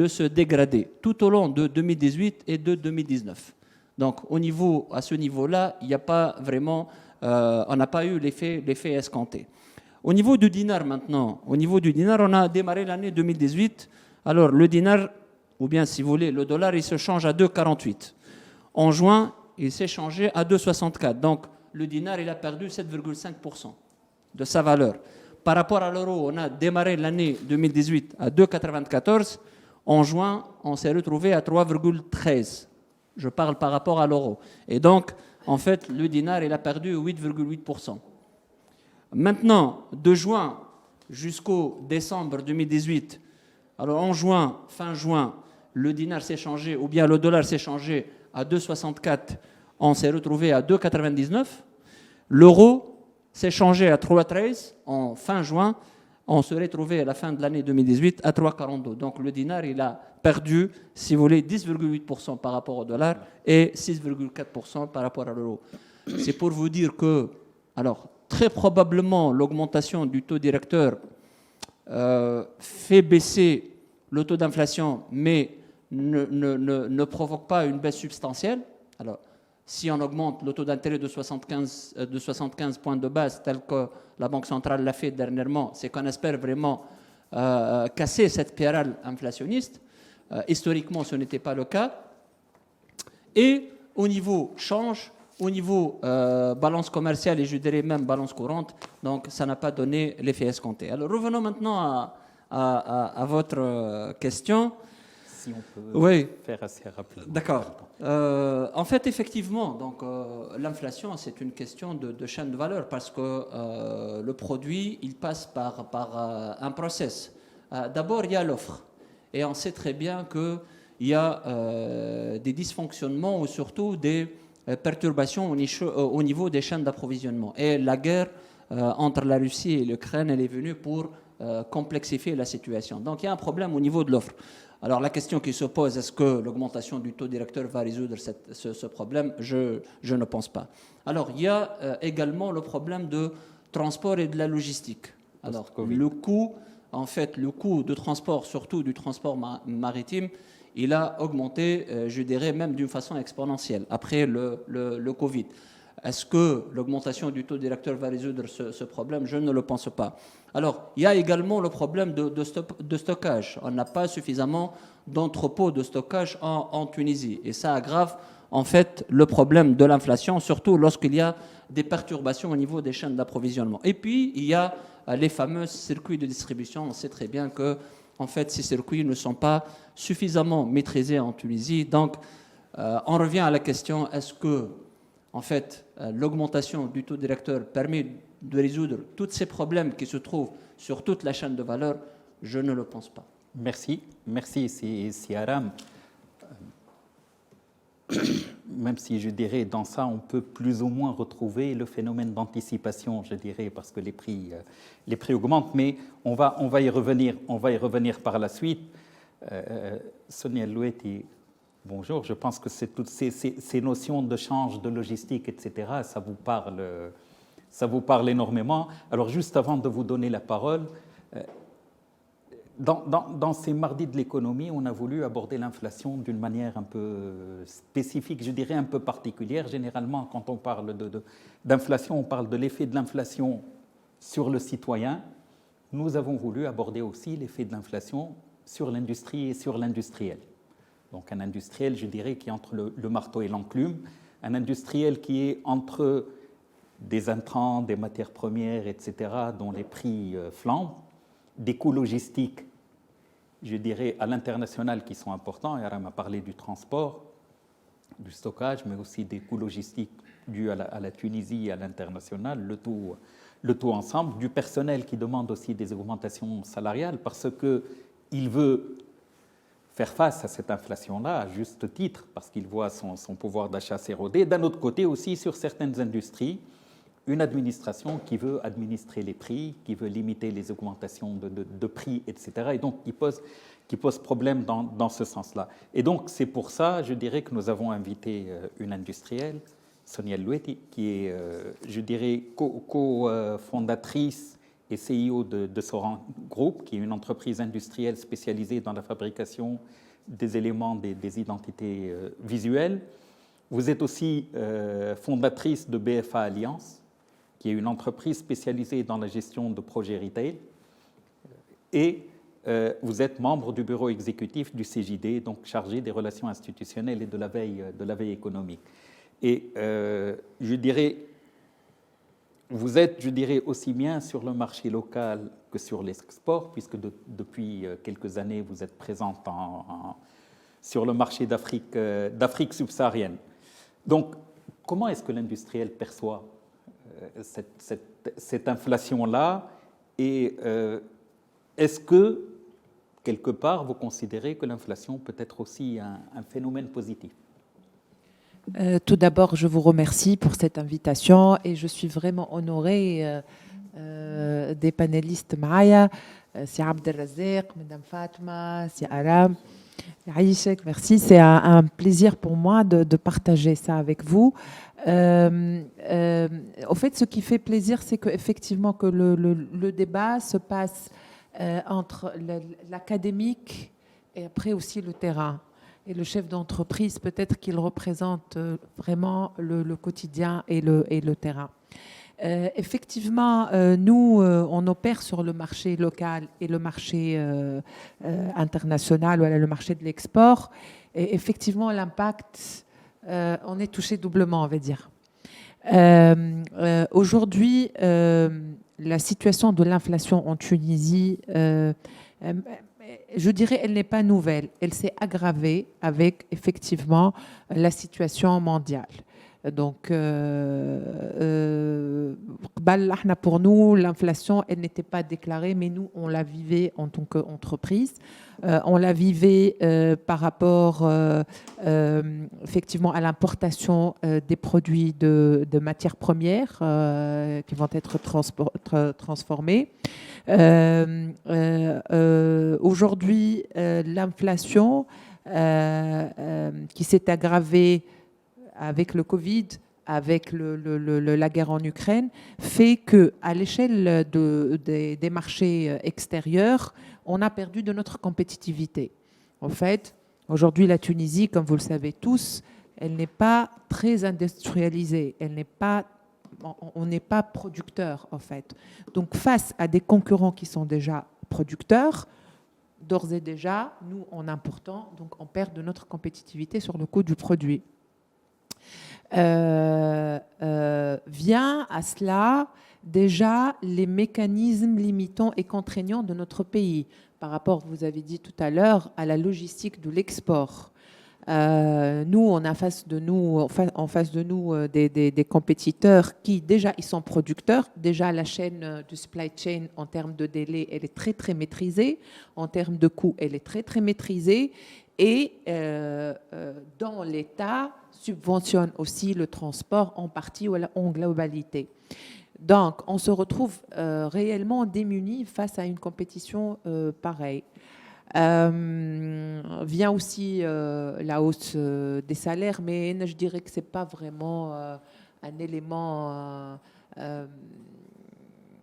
se dégrader tout au long de 2018 et de 2019. Donc à ce niveau-là, il n'y a pas vraiment, on n'a pas eu l'effet escompté. Au niveau du dinar maintenant, on a démarré l'année 2018. Alors le dinar, ou bien si vous voulez, le dollar, il se change à 2,48. En juin, il s'est changé à 2,64. Donc, le dinar, il a perdu 7,5% de sa valeur. Par rapport à l'euro, on a démarré l'année 2018 à 2,94. En juin, on s'est retrouvé à 3,13. Je parle par rapport à l'euro. Et donc, en fait, le dinar, il a perdu 8,8%. Maintenant, de juin jusqu'au décembre 2018, alors en juin, fin juin, le dinar s'est changé, ou bien le dollar s'est changé à 2,64, on s'est retrouvé à 2,99. L'euro s'est changé à 3,13 en fin juin, on se retrouvait à la fin de l'année 2018 à 3,42. Donc le dinar, il a perdu, si vous voulez, 10,8% par rapport au dollar et 6,4% par rapport à l'euro. C'est pour vous dire que, alors, très probablement, l'augmentation du taux directeur fait baisser le taux d'inflation, mais ne provoque pas une baisse substantielle. Alors, si on augmente le taux d'intérêt de 75 points de base, tel que la Banque centrale l'a fait dernièrement, c'est qu'on espère vraiment casser cette spirale inflationniste. Historiquement, ce n'était pas le cas. Et au niveau change, au niveau balance commerciale et je dirais même balance courante, donc ça n'a pas donné l'effet escompté. Alors revenons maintenant à votre question. Si on peut Oui. faire assez rapidement. D'accord. En fait, effectivement, donc l'inflation, c'est une question de chaîne de valeur parce que le produit, il passe par un process. D'abord, il y a l'offre. Et on sait très bien qu'il y a des dysfonctionnements ou surtout des perturbations au niveau des chaînes d'approvisionnement. Et la guerre entre la Russie et l'Ukraine, elle est venue pour complexifier la situation. Donc il y a un problème au niveau de l'offre. Alors la question qui se pose, est-ce que l'augmentation du taux directeur va résoudre ce problème? Je ne pense pas. Alors il y a également le problème de transport et de la logistique. Alors le coût de transport, surtout du transport maritime, il a augmenté, je dirais même d'une façon exponentielle après le Covid. Est-ce que l'augmentation du taux directeur va résoudre ce problème? Je ne le pense pas. Alors, il y a également le problème de stockage. On n'a pas suffisamment d'entrepôts de stockage en Tunisie. Et ça aggrave en fait le problème de l'inflation, surtout lorsqu'il y a des perturbations au niveau des chaînes d'approvisionnement. Et puis, il y a les fameux circuits de distribution. On sait très bien que en fait, ces circuits ne sont pas suffisamment maîtrisés en Tunisie. Donc, on revient à la question, est-ce que en fait, l'augmentation du taux directeur permet de résoudre tous ces problèmes qui se trouvent sur toute la chaîne de valeur? Je ne le pense pas. Merci. Merci, c'est Aram. Même si je dirais, dans ça, on peut plus ou moins retrouver le phénomène d'anticipation, je dirais, parce que les prix augmentent, mais on va y revenir par la suite. Sonia Louetti, bonjour, je pense que c'est toutes ces notions de change, de logistique, etc., ça vous parle énormément. Alors, juste avant de vous donner la parole, dans ces mardis de l'économie, on a voulu aborder l'inflation d'une manière un peu spécifique, je dirais un peu particulière. Généralement, quand on parle d'inflation, on parle de l'effet de l'inflation sur le citoyen. Nous avons voulu aborder aussi l'effet de l'inflation sur l'industrie et sur l'industriel. Donc un industriel, je dirais, qui est entre le marteau et l'enclume, un industriel qui est entre des intrants, des matières premières, etc., dont les prix flambent, des coûts logistiques, je dirais, à l'international qui sont importants. Aram a parlé du transport, du stockage, mais aussi des coûts logistiques dus à la Tunisie et à l'international, le tout ensemble, du personnel qui demande aussi des augmentations salariales parce qu'il veut faire face à cette inflation-là, à juste titre, parce qu'il voit son pouvoir d'achat s'éroder. D'un autre côté aussi, sur certaines industries, une administration qui veut administrer les prix, qui veut limiter les augmentations de prix, etc. Et donc, qui pose problème dans ce sens-là. Et donc, c'est pour ça, je dirais, que nous avons invité une industrielle, Sonia Louetti, qui est, je dirais, co-fondatrice et CEO de Soran Group, qui est une entreprise industrielle spécialisée dans la fabrication des éléments des identités visuelles. Vous êtes aussi fondatrice de BFA Alliance, qui est une entreprise spécialisée dans la gestion de projets retail. Et vous êtes membre du bureau exécutif du CJD, donc chargé des relations institutionnelles et de la veille économique. Et je dirais, vous êtes, je dirais, aussi bien sur le marché local que sur l'export, puisque depuis quelques années, vous êtes présente sur le marché d'Afrique subsaharienne. Donc, comment est-ce que l'industriel perçoit cette inflation-là? Et est-ce que, quelque part, vous considérez que l'inflation peut être aussi un phénomène positif? Tout d'abord, je vous remercie pour cette invitation et je suis vraiment honorée des panélistes Maaya, c'est Abdelrazek, Madame Fatma, c'est Aram, Aïchek, merci. C'est un plaisir pour moi de partager ça avec vous. Au fait, ce qui fait plaisir, c'est qu'effectivement que le débat se passe entre l'académique et après aussi le terrain. Et le chef d'entreprise, peut-être qu'il représente vraiment le quotidien et le terrain. Effectivement, nous, on opère sur le marché local et le marché international, voilà, le marché de l'export. Et effectivement, l'impact, on est touché doublement, on va dire. Aujourd'hui, la situation de l'inflation en Tunisie, je dirais, elle n'est pas nouvelle. Elle s'est aggravée avec effectivement la situation mondiale. Donc, pour nous, l'inflation, elle n'était pas déclarée, mais nous, on la vivait en tant qu'entreprise. On la vivait par rapport effectivement à l'importation des produits de matières premières qui vont être transformés. Aujourd'hui, l'inflation qui s'est aggravée avec le Covid, avec la guerre en Ukraine, fait qu'à l'échelle des marchés extérieurs, on a perdu de notre compétitivité. En fait, aujourd'hui, la Tunisie, comme vous le savez tous, elle n'est pas très industrialisée, on n'est pas producteur, en fait. Donc, face à des concurrents qui sont déjà producteurs, d'ores et déjà, nous, en important, donc on perd de notre compétitivité sur le coût du produit. Vient à cela déjà les mécanismes limitants et contraignants de notre pays par rapport, vous avez dit tout à l'heure, à la logistique de l'export. Nous, on a en face de nous des compétiteurs qui déjà ils sont producteurs. Déjà la chaîne de supply chain en termes de délai, elle est très très maîtrisée. En termes de coût, elle est très très maîtrisée. Et dans l'État subventionne aussi le transport en partie ou en globalité. Donc, on se retrouve réellement démunis face à une compétition pareille. Vient aussi la hausse des salaires, mais je dirais que ce n'est pas vraiment un élément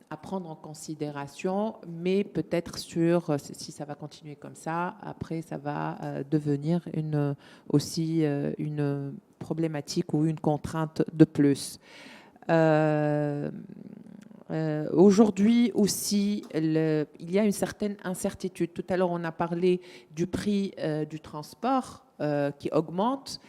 à prendre en considération, mais peut-être si ça va continuer comme ça, après ça va devenir aussi une problématique ou une contrainte de plus. Aujourd'hui aussi, il y a une certaine incertitude. Tout à l'heure, on a parlé du prix du transport qui augmente.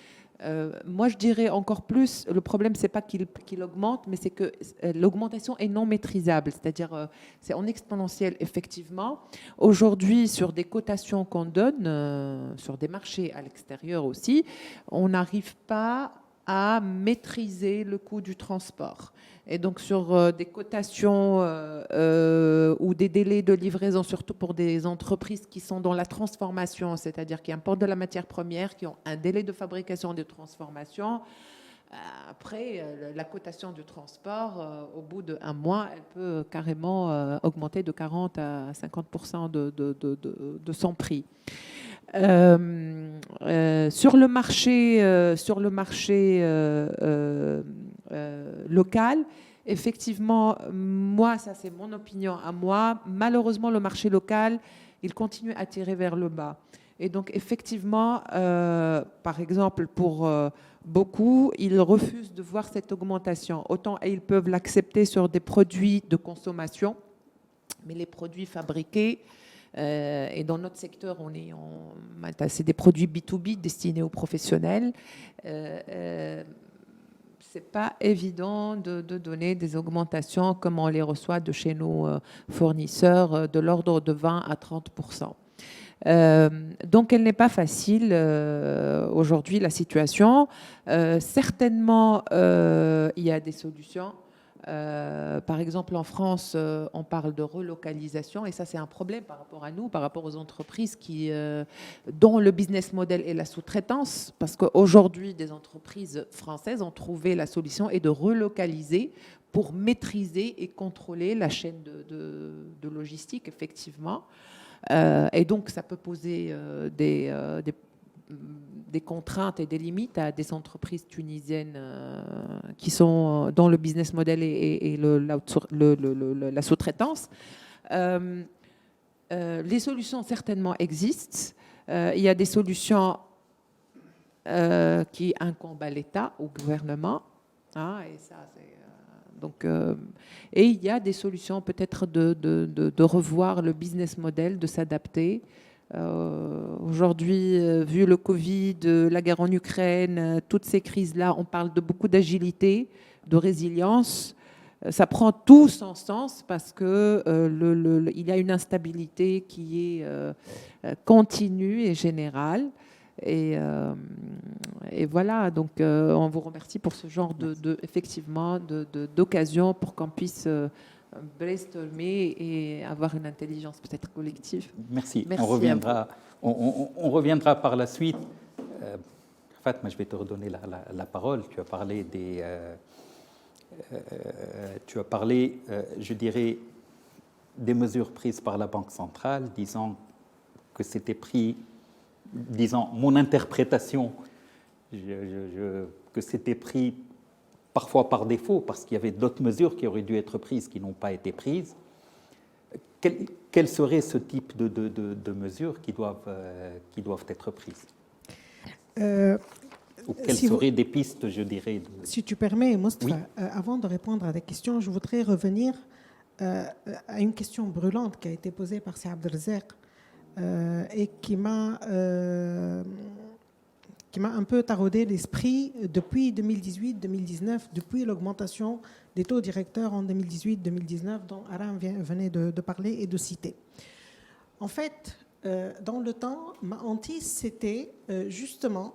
Moi, je dirais encore plus, le problème, c'est pas qu'il augmente, mais c'est que l'augmentation est non maîtrisable, c'est-à-dire c'est en exponentiel, effectivement. Aujourd'hui, sur des cotations qu'on donne, sur des marchés à l'extérieur aussi, on n'arrive pas à maîtriser le coût du transport. Et donc, sur des cotations ou des délais de livraison, surtout pour des entreprises qui sont dans la transformation, c'est-à-dire qui importent de la matière première, qui ont un délai de fabrication et de transformation, après, la cotation du transport, au bout d'un mois, elle peut carrément augmenter de 40 à 50% de son prix. Sur le marché local, effectivement, moi, ça c'est mon opinion à moi, malheureusement le marché local, il continue à tirer vers le bas. Et donc effectivement, par exemple, pour beaucoup, ils refusent de voir cette augmentation. Autant ils peuvent l'accepter sur des produits de consommation, mais les produits fabriqués, et dans notre secteur, c'est des produits B2B destinés aux professionnels. C'est pas évident de donner des augmentations comme on les reçoit de chez nos fournisseurs de l'ordre de 20 à 30%. Donc, elle n'est pas facile aujourd'hui, la situation. Certainement, il y a des solutions. Par exemple, en France, on parle de relocalisation et ça, c'est un problème par rapport à nous, par rapport aux entreprises dont le business model est la sous-traitance, parce qu'aujourd'hui, des entreprises françaises ont trouvé la solution et de relocaliser pour maîtriser et contrôler la chaîne de logistique, effectivement. Et donc, ça peut poser des contraintes et des limites à des entreprises tunisiennes qui sont dans le business model et la sous-traitance. Les solutions certainement existent. Il y a des solutions qui incombent à l'État, au gouvernement. Et ça, et il y a des solutions peut-être de revoir le business model, de s'adapter. Aujourd'hui, vu le Covid, la guerre en Ukraine, toutes ces crises-là, on parle de beaucoup d'agilité, de résilience, ça prend tout son sens parce que il y a une instabilité qui est continue et générale. Et voilà, donc on vous remercie pour ce genre effectivement d'occasion pour qu'on puisse brainstormer et avoir une intelligence peut-être collective. Merci. Merci On reviendra par la suite. Fatma, je vais te redonner la parole. Tu as parlé je dirais, des mesures prises par la Banque centrale, disant que c'était pris, disant mon interprétation, que c'était pris parfois par défaut, parce qu'il y avait d'autres mesures qui auraient dû être prises qui n'ont pas été prises. Quel serait ce type de mesures qui doivent être prises ou quelles seraient des pistes, je dirais Si tu permets, Moustapha, Oui. Avant de répondre à des questions, je voudrais revenir à une question brûlante qui a été posée par Sir Abdelrazak et qui m'a un peu taraudé l'esprit depuis 2018-2019, depuis l'augmentation des taux directeurs en 2018-2019 dont Aram venait de parler et de citer. En fait, dans le temps, ma hantise, c'était justement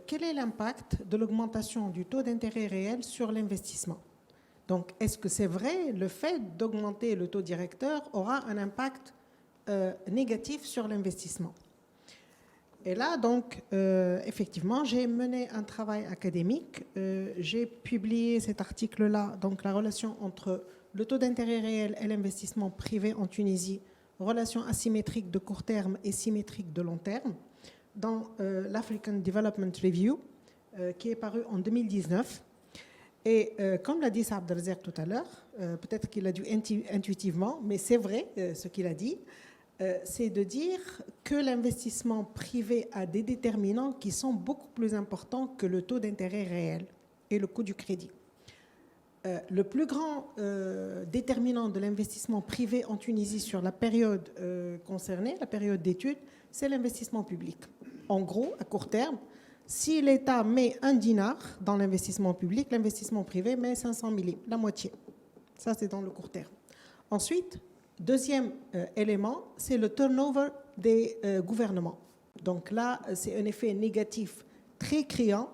quel est l'impact de l'augmentation du taux d'intérêt réel sur l'investissement. Donc, est-ce que c'est vrai, le fait d'augmenter le taux directeur aura un impact négatif sur l'investissement? Et là, donc, effectivement, j'ai mené un travail académique. J'ai publié cet article-là, donc la relation entre le taux d'intérêt réel et l'investissement privé en Tunisie, relation asymétrique de court terme et symétrique de long terme, dans l'African Development Review, qui est paru en 2019. Et comme l'a dit Sir Abdelrazak tout à l'heure, peut-être qu'il a dû intuitivement, mais c'est vrai ce qu'il a dit, c'est de dire que l'investissement privé a des déterminants qui sont beaucoup plus importants que le taux d'intérêt réel et le coût du crédit. Le plus grand déterminant de l'investissement privé en Tunisie sur la période concernée, la période d'étude, c'est l'investissement public. En gros, à court terme, si l'État met 1 dinar dans l'investissement public, l'investissement privé met 500 millimes, la moitié. Ça, c'est dans le court terme. Ensuite, deuxième élément, c'est le turnover des gouvernements. Donc là, c'est un effet négatif très criant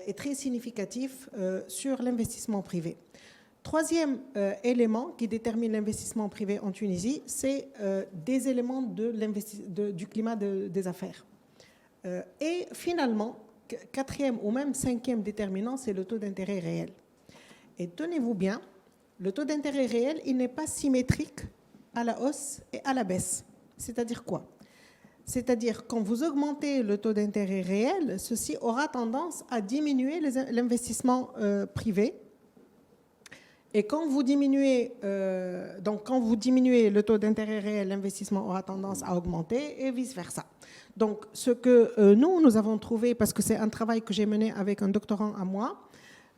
et très significatif sur l'investissement privé. Troisième élément qui détermine l'investissement privé en Tunisie, c'est des éléments du climat des affaires. Et finalement, quatrième ou même cinquième déterminant, c'est le taux d'intérêt réel. Et tenez-vous bien, le taux d'intérêt réel, il n'est pas symétrique à la hausse et à la baisse. C'est-à-dire quoi? C'est-à-dire quand vous augmentez le taux d'intérêt réel, ceci aura tendance à diminuer l'investissement privé. Et quand vous diminuez, le taux d'intérêt réel, l'investissement aura tendance à augmenter et vice-versa. Donc, ce que nous avons trouvé, parce que c'est un travail que j'ai mené avec un doctorant à moi,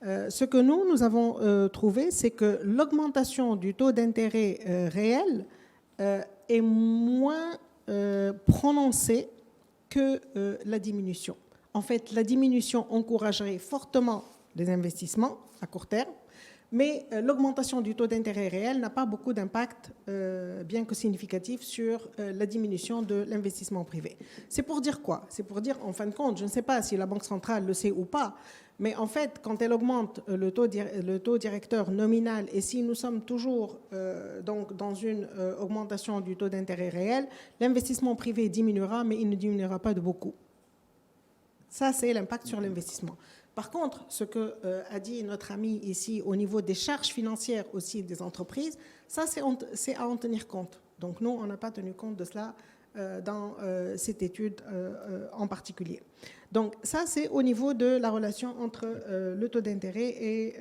ce que nous avons trouvé, c'est que l'augmentation du taux d'intérêt réel est moins prononcée que la diminution. En fait, la diminution encouragerait fortement les investissements à court terme, mais l'augmentation du taux d'intérêt réel n'a pas beaucoup d'impact, bien que significatif, sur la diminution de l'investissement privé. C'est pour dire quoi? C'est pour dire, en fin de compte, je ne sais pas si la Banque centrale le sait ou pas, mais en fait, quand elle augmente le taux directeur nominal, et si nous sommes toujours donc dans une augmentation du taux d'intérêt réel, l'investissement privé diminuera, mais il ne diminuera pas de beaucoup. Ça, c'est l'impact sur l'investissement. Par contre, ce que a dit notre ami ici au niveau des charges financières aussi des entreprises, ça c'est à en tenir compte. Donc nous, on n'a pas tenu compte de cela dans cette étude en particulier. Donc ça, c'est au niveau de la relation entre le taux d'intérêt et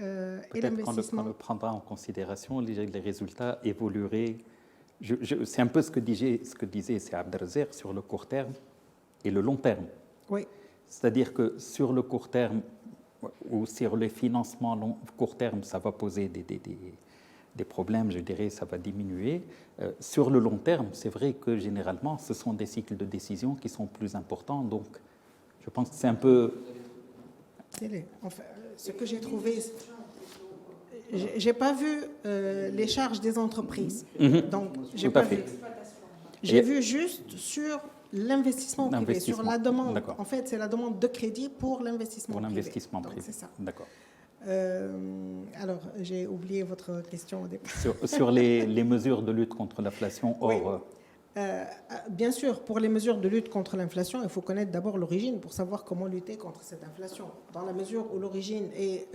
l'investissement. Qu'on le prendra en considération, les résultats évolueraient. C'est un peu ce que disait Sir Abdelrazak sur le court terme et le long terme. Oui. C'est-à-dire que sur le court terme ou sur les financements court terme, ça va poser des problèmes, je dirais, ça va diminuer. Sur le long terme, c'est vrai que généralement, ce sont des cycles de décision qui sont plus importants. Donc, je pense que c'est un peu... Enfin, ce que j'ai trouvé... J'ai pas vu les charges des entreprises. Donc, j'ai Tout à pas fait. vu. J'ai vu juste sur l'investissement privé, sur L'investissement, la demande. d'accord. En fait, c'est la demande de crédit pour l'investissement Pour privé. l'investissement Donc, privé. c'est ça. D'accord. Alors, j'ai oublié votre question au départ. Sur les mesures de lutte contre l'inflation hors... Oui. Bien sûr, pour les mesures de lutte contre l'inflation, il faut connaître d'abord l'origine pour savoir comment lutter contre cette inflation. Dans la mesure où l'origine est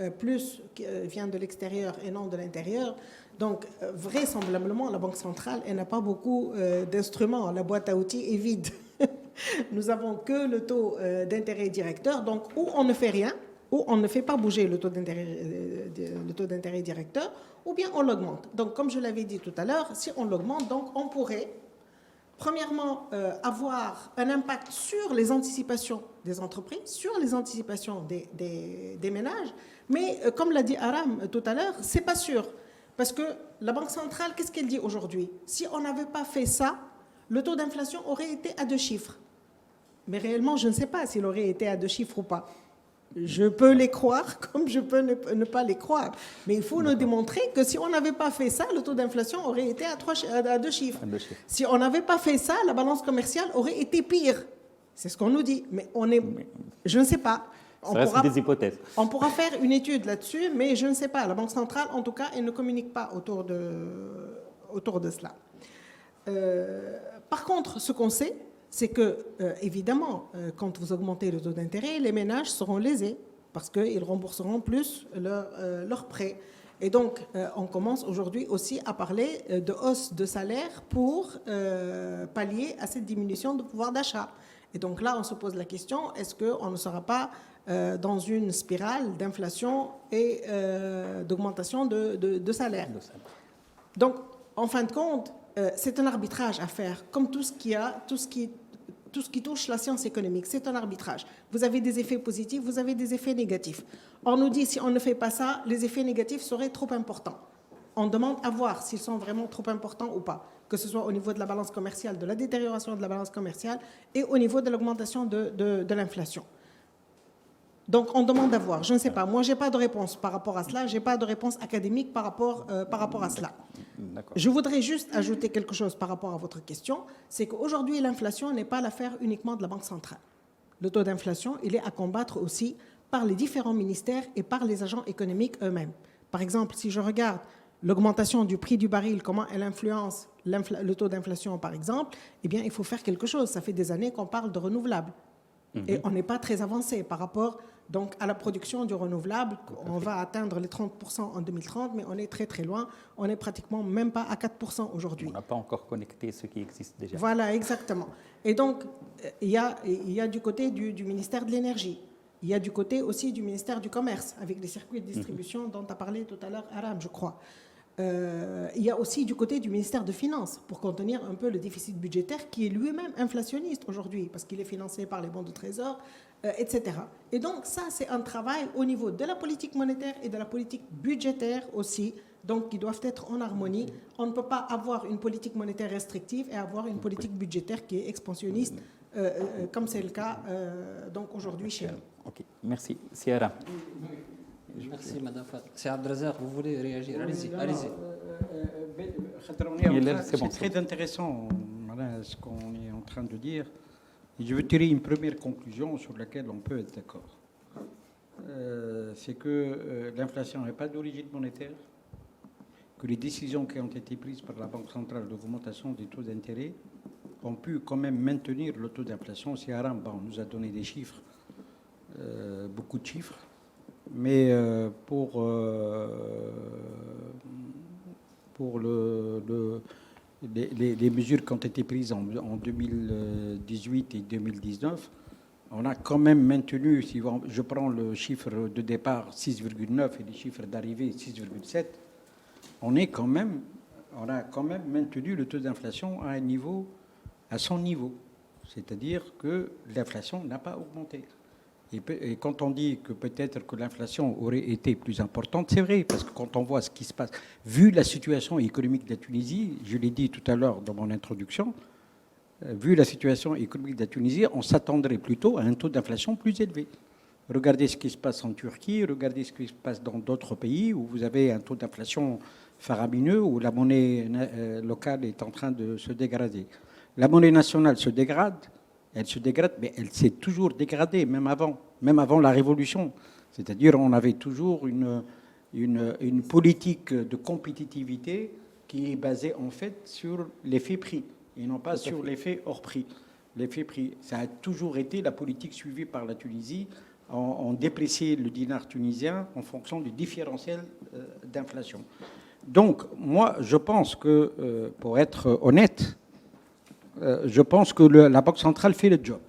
vient de l'extérieur et non de l'intérieur, donc vraisemblablement, la Banque centrale, elle n'a pas beaucoup d'instruments. La boîte à outils est vide. Nous n'avons que le taux d'intérêt directeur, donc où on ne fait rien, où on ne fait pas bouger le taux d'intérêt directeur, ou bien on l'augmente. Donc, comme je l'avais dit tout à l'heure, si on l'augmente, donc on pourrait premièrement, avoir un impact sur les anticipations des entreprises, sur les anticipations des ménages. Mais comme l'a dit Aram tout à l'heure, c'est pas sûr. Parce que la Banque centrale, qu'est-ce qu'elle dit aujourd'hui? Si on n'avait pas fait ça, le taux d'inflation aurait été à 2 chiffres. Mais réellement, je ne sais pas s'il aurait été à 2 chiffres ou pas. Je peux les croire comme je peux ne pas les croire. Mais il faut nous démontrer que si on n'avait pas fait ça, le taux d'inflation aurait été à 2 chiffres. Si on n'avait pas fait ça, la balance commerciale aurait été pire. C'est ce qu'on nous dit. Mais je ne sais pas. Ça reste des hypothèses. On pourra faire une étude là-dessus, mais je ne sais pas. La Banque centrale, en tout cas, elle ne communique pas autour de cela. Par contre, ce qu'on sait, c'est que, évidemment, quand vous augmentez le taux d'intérêt, les ménages seront lésés parce qu'ils rembourseront plus leurs prêts. Et donc, on commence aujourd'hui aussi à parler de hausse de salaire pour pallier à cette diminution de pouvoir d'achat. Et donc là, on se pose la question, est-ce qu'on ne sera pas dans une spirale d'inflation et d'augmentation de salaire? Donc, en fin de compte, c'est un arbitrage à faire, comme tout ce qui touche la science économique. C'est un arbitrage. Vous avez des effets positifs, vous avez des effets négatifs. On nous dit, si on ne fait pas ça, les effets négatifs seraient trop importants. On demande à voir s'ils sont vraiment trop importants ou pas, que ce soit au niveau de la balance commerciale, de la détérioration de la balance commerciale et au niveau de l'augmentation de l'inflation. Donc, on demande à voir. Je ne sais pas. Moi, je n'ai pas de réponse par rapport à cela. Je n'ai pas de réponse académique par rapport à cela. Je voudrais juste ajouter quelque chose par rapport à votre question. C'est qu'aujourd'hui, l'inflation n'est pas l'affaire uniquement de la Banque centrale. Le taux d'inflation, il est à combattre aussi par les différents ministères et par les agents économiques eux-mêmes. Par exemple, si je regarde l'augmentation du prix du baril, comment elle influence le taux d'inflation, par exemple, eh bien, il faut faire quelque chose. Ça fait des années qu'on parle de renouvelables. Et on n'est pas très avancé par rapport donc, à la production du renouvelable. On va atteindre les 30% en 2030, mais on est très très loin. On n'est pratiquement même pas à 4% aujourd'hui. On n'a pas encore connecté ce qui existe déjà. Voilà, exactement. Et donc, il y a du côté du ministère de l'Énergie. Il y a du côté aussi du ministère du Commerce, avec les circuits de distribution dont a parlé tout à l'heure Aram, je crois. Il y a aussi du côté du ministère de Finances pour contenir un peu le déficit budgétaire qui est lui-même inflationniste aujourd'hui parce qu'il est financé par les bons de trésor, etc. Et donc ça, c'est un travail au niveau de la politique monétaire et de la politique budgétaire aussi, donc qui doivent être en harmonie. On ne peut pas avoir une politique monétaire restrictive et avoir une politique budgétaire qui est expansionniste, comme c'est le cas donc aujourd'hui chez nous. Ok, merci. Sierra. Merci, Madame Fat. C'est Abdrazak, vous voulez réagir? Allez-y, allez-y. C'est très intéressant ce qu'on est en train de dire. Et je veux tirer une première conclusion sur laquelle on peut être d'accord. C'est que l'inflation n'est pas d'origine monétaire, que les décisions qui ont été prises par la Banque centrale d'augmentation des taux d'intérêt ont pu quand même maintenir le taux d'inflation. Si Aram nous a donné des chiffres, beaucoup de chiffres. Mais pour les mesures qui ont été prises en 2018 et 2019, on a quand même maintenu, si je prends le chiffre de départ 6,9 et les chiffres d'arrivée 6,7, on a quand même maintenu le taux d'inflation à son niveau. C'est-à-dire que l'inflation n'a pas augmenté. Et quand on dit que peut-être que l'inflation aurait été plus importante, c'est vrai, parce que quand on voit ce qui se passe, vu la situation économique de la Tunisie, je l'ai dit tout à l'heure dans mon introduction, vu la situation économique de la Tunisie, on s'attendrait plutôt à un taux d'inflation plus élevé. Regardez ce qui se passe en Turquie, regardez ce qui se passe dans d'autres pays où vous avez un taux d'inflation faramineux, où la monnaie locale est en train de se dégrader. La monnaie nationale se dégrade, mais elle s'est toujours dégradée, même avant la Révolution. C'est-à-dire on avait toujours une politique de compétitivité qui est basée en fait sur l'effet prix et non pas sur l'effet hors prix. L'effet prix, ça a toujours été la politique suivie par la Tunisie. On dépréciait le dinar tunisien en fonction du différentiel d'inflation. Donc, moi, je pense que, pour être honnête, je pense que la Banque centrale fait le job.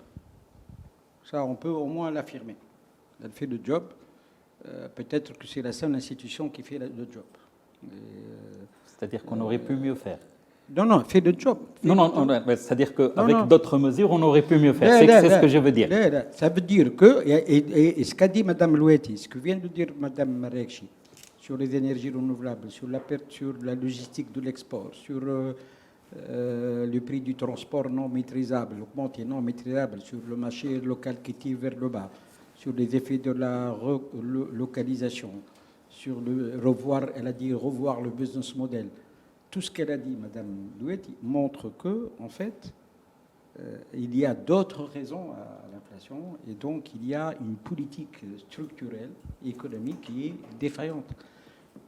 Ça, on peut au moins l'affirmer. Elle fait le job. Peut-être que c'est la seule institution qui fait le job. C'est-à-dire qu'on aurait pu mieux faire. Non, fait le job. Non, c'est-à-dire qu'avec d'autres mesures, on aurait pu mieux faire. C'est ce que je veux dire. Ça veut dire que, et ce qu'a dit Mme Louetti, ce que vient de dire Mme Marekchi, sur les énergies renouvelables, sur la logistique de l'export, sur le prix du transport non maîtrisable, augmenté non maîtrisable, sur le marché local qui tire vers le bas, sur les effets de la relocalisation, sur elle a dit revoir le business model. Tout ce qu'elle a dit, Mme Louetti, montre que, en fait, il y a d'autres raisons à l'inflation et donc il y a une politique structurelle économique qui est défaillante.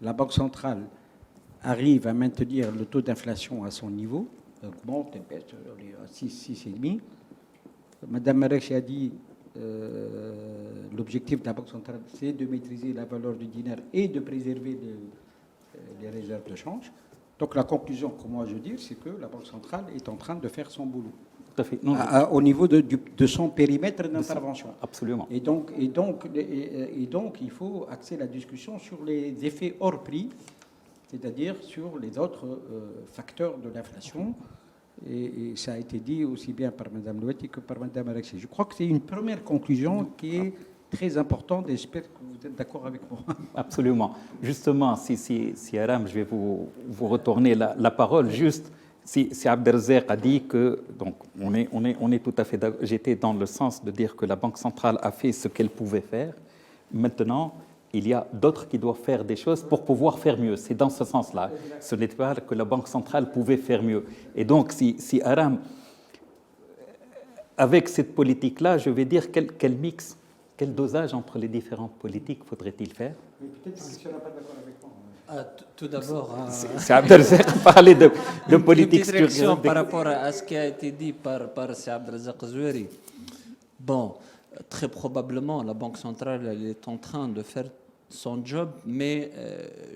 La Banque centrale arrive à maintenir le taux d'inflation à son niveau, augmente, à 6,5. Mme Marekchi a dit l'objectif de la Banque centrale, c'est de maîtriser la valeur du dinar et de préserver les réserves de change. Donc la conclusion que moi je dis, c'est que la Banque centrale est en train de faire son boulot. Tout à fait. Au niveau de son périmètre d'intervention. Absolument. Et donc, il faut axer la discussion sur les effets hors prix, c'est-à-dire sur les autres facteurs de l'inflation. Et ça a été dit aussi bien par Mme Louetti que par Mme Marekchi. Je crois que c'est une première conclusion qui est très importante et j'espère que vous êtes d'accord avec moi. Absolument. Justement, si Aram, je vais vous retourner la parole, juste si Abdelzer a dit que, donc on est tout à fait d'accord, j'étais dans le sens de dire que la Banque centrale a fait ce qu'elle pouvait faire. Maintenant, il y a d'autres qui doivent faire des choses pour pouvoir faire mieux. C'est dans ce sens-là. Ce n'est pas que la Banque centrale pouvait faire mieux. Et donc, si Aram, avec cette politique-là, je vais dire quel mix, quel dosage entre les différentes politiques faudrait-il faire? Peut-être que je ne serai pas d'accord avec moi. Tout d'abord, c'est Abdelzer qui parlait de politique structurelle. Par rapport à ce qui a été dit par Abdelzer Zoueri. Bon, très probablement, la Banque centrale elle est en train de faire son job, mais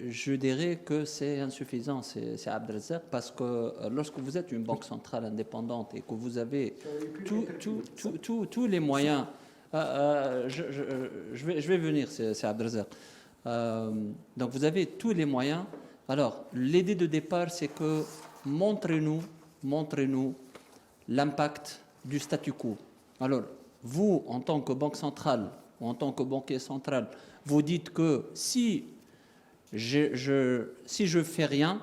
je dirais que c'est insuffisant, c'est Abdelzer, parce que lorsque vous êtes une banque centrale indépendante et que vous avez tous les moyens, je vais venir, c'est Abdelzer. Donc vous avez tous les moyens. Alors, l'idée de départ, c'est que montrez-nous l'impact du statu quo. Alors, vous, en tant que banque centrale, ou en tant que banquier central, vous dites que si je fais rien,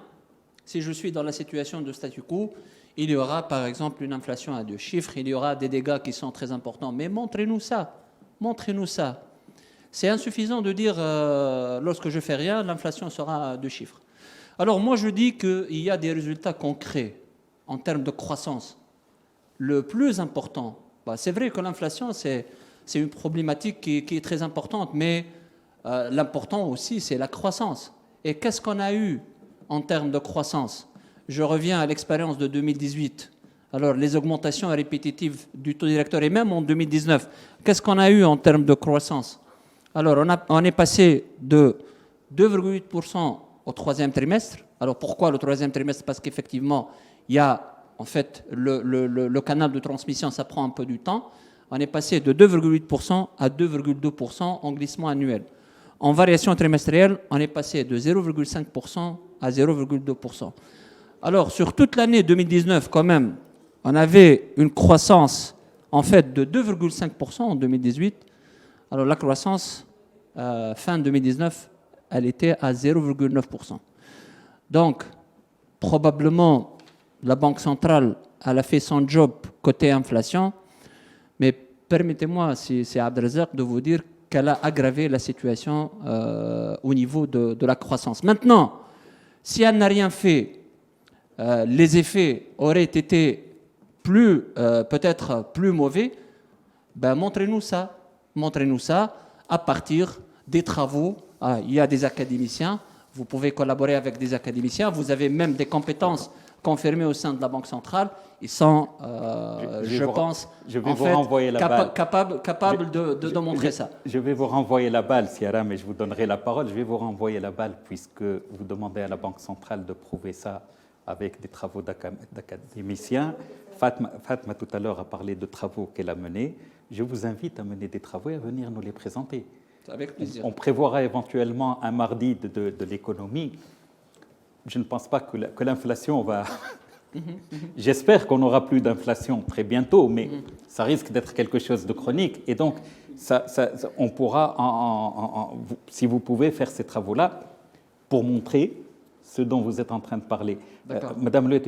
si je suis dans la situation de statu quo, il y aura par exemple une inflation à 2 chiffres, il y aura des dégâts qui sont très importants. Mais montrez-nous ça. C'est insuffisant de dire lorsque je fais rien, l'inflation sera à 2 chiffres. Alors moi je dis qu'il y a des résultats concrets en termes de croissance. Le plus important, c'est vrai que l'inflation c'est une problématique qui est très importante, mais l'important aussi c'est la croissance. Et qu'est-ce qu'on a eu en termes de croissance? Je reviens à l'expérience de 2018. Alors les augmentations répétitives du taux directeur et même en 2019, qu'est-ce qu'on a eu en termes de croissance? Alors, on est passé de 2,8% au 3e trimestre. Alors, pourquoi le 3e trimestre? Parce qu'effectivement, il y a, en fait, le canal de transmission, ça prend un peu du temps. On est passé de 2,8% à 2,2% en glissement annuel. En variation trimestrielle, on est passé de 0,5% à 0,2%. Alors, sur toute l'année 2019, quand même, on avait une croissance, en fait, de 2,5% en 2018. Alors la croissance, fin 2019, elle était à 0,9%. Donc, probablement, la Banque centrale, elle a fait son job côté inflation, mais permettez-moi, c'est Abdelzer, de vous dire qu'elle a aggravé la situation au niveau de la croissance. Maintenant, si elle n'a rien fait, les effets auraient été peut-être plus mauvais. Ben, montrez-nous ça à partir des travaux. Il y a des académiciens, vous pouvez collaborer avec des académiciens, vous avez même des compétences confirmées au sein de la Banque centrale. Ils sont, je pense, capables de montrer ça. Je vais vous renvoyer la balle, Siara, mais je vous donnerai la parole. Je vais vous renvoyer la balle puisque vous demandez à la Banque centrale de prouver ça avec des travaux d'académiciens. Fatma, tout à l'heure, a parlé de travaux qu'elle a menés. Je vous invite à mener des travaux et à venir nous les présenter. Avec plaisir. On prévoira éventuellement un mardi de l'économie. Je ne pense pas que l'inflation va... J'espère qu'on n'aura plus d'inflation très bientôt, mais ça risque d'être quelque chose de chronique. Et donc, on pourra, si vous pouvez, faire ces travaux-là pour montrer ce dont vous êtes en train de parler. Madame Le,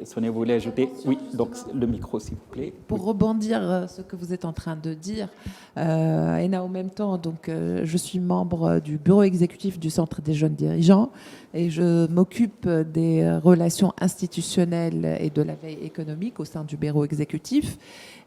Sonia, vous voulez ajouter? Oui, donc le micro, s'il vous plaît. Pour rebondir ce que vous êtes en train de dire, et en même temps, donc, je suis membre du bureau exécutif du Centre des jeunes dirigeants et je m'occupe des relations institutionnelles et de la veille économique au sein du bureau exécutif.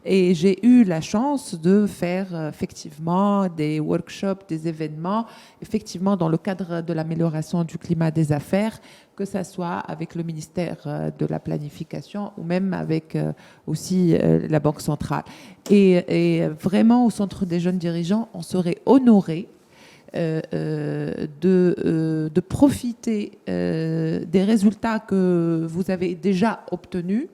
Et j'ai eu la chance de faire effectivement des workshops, des événements, effectivement dans le cadre de l'amélioration du climat des affaires, que ce soit avec le ministère de la Planification ou même avec aussi la Banque centrale. Et vraiment, au Centre des jeunes dirigeants, on serait honoré de profiter des résultats que vous avez déjà obtenus.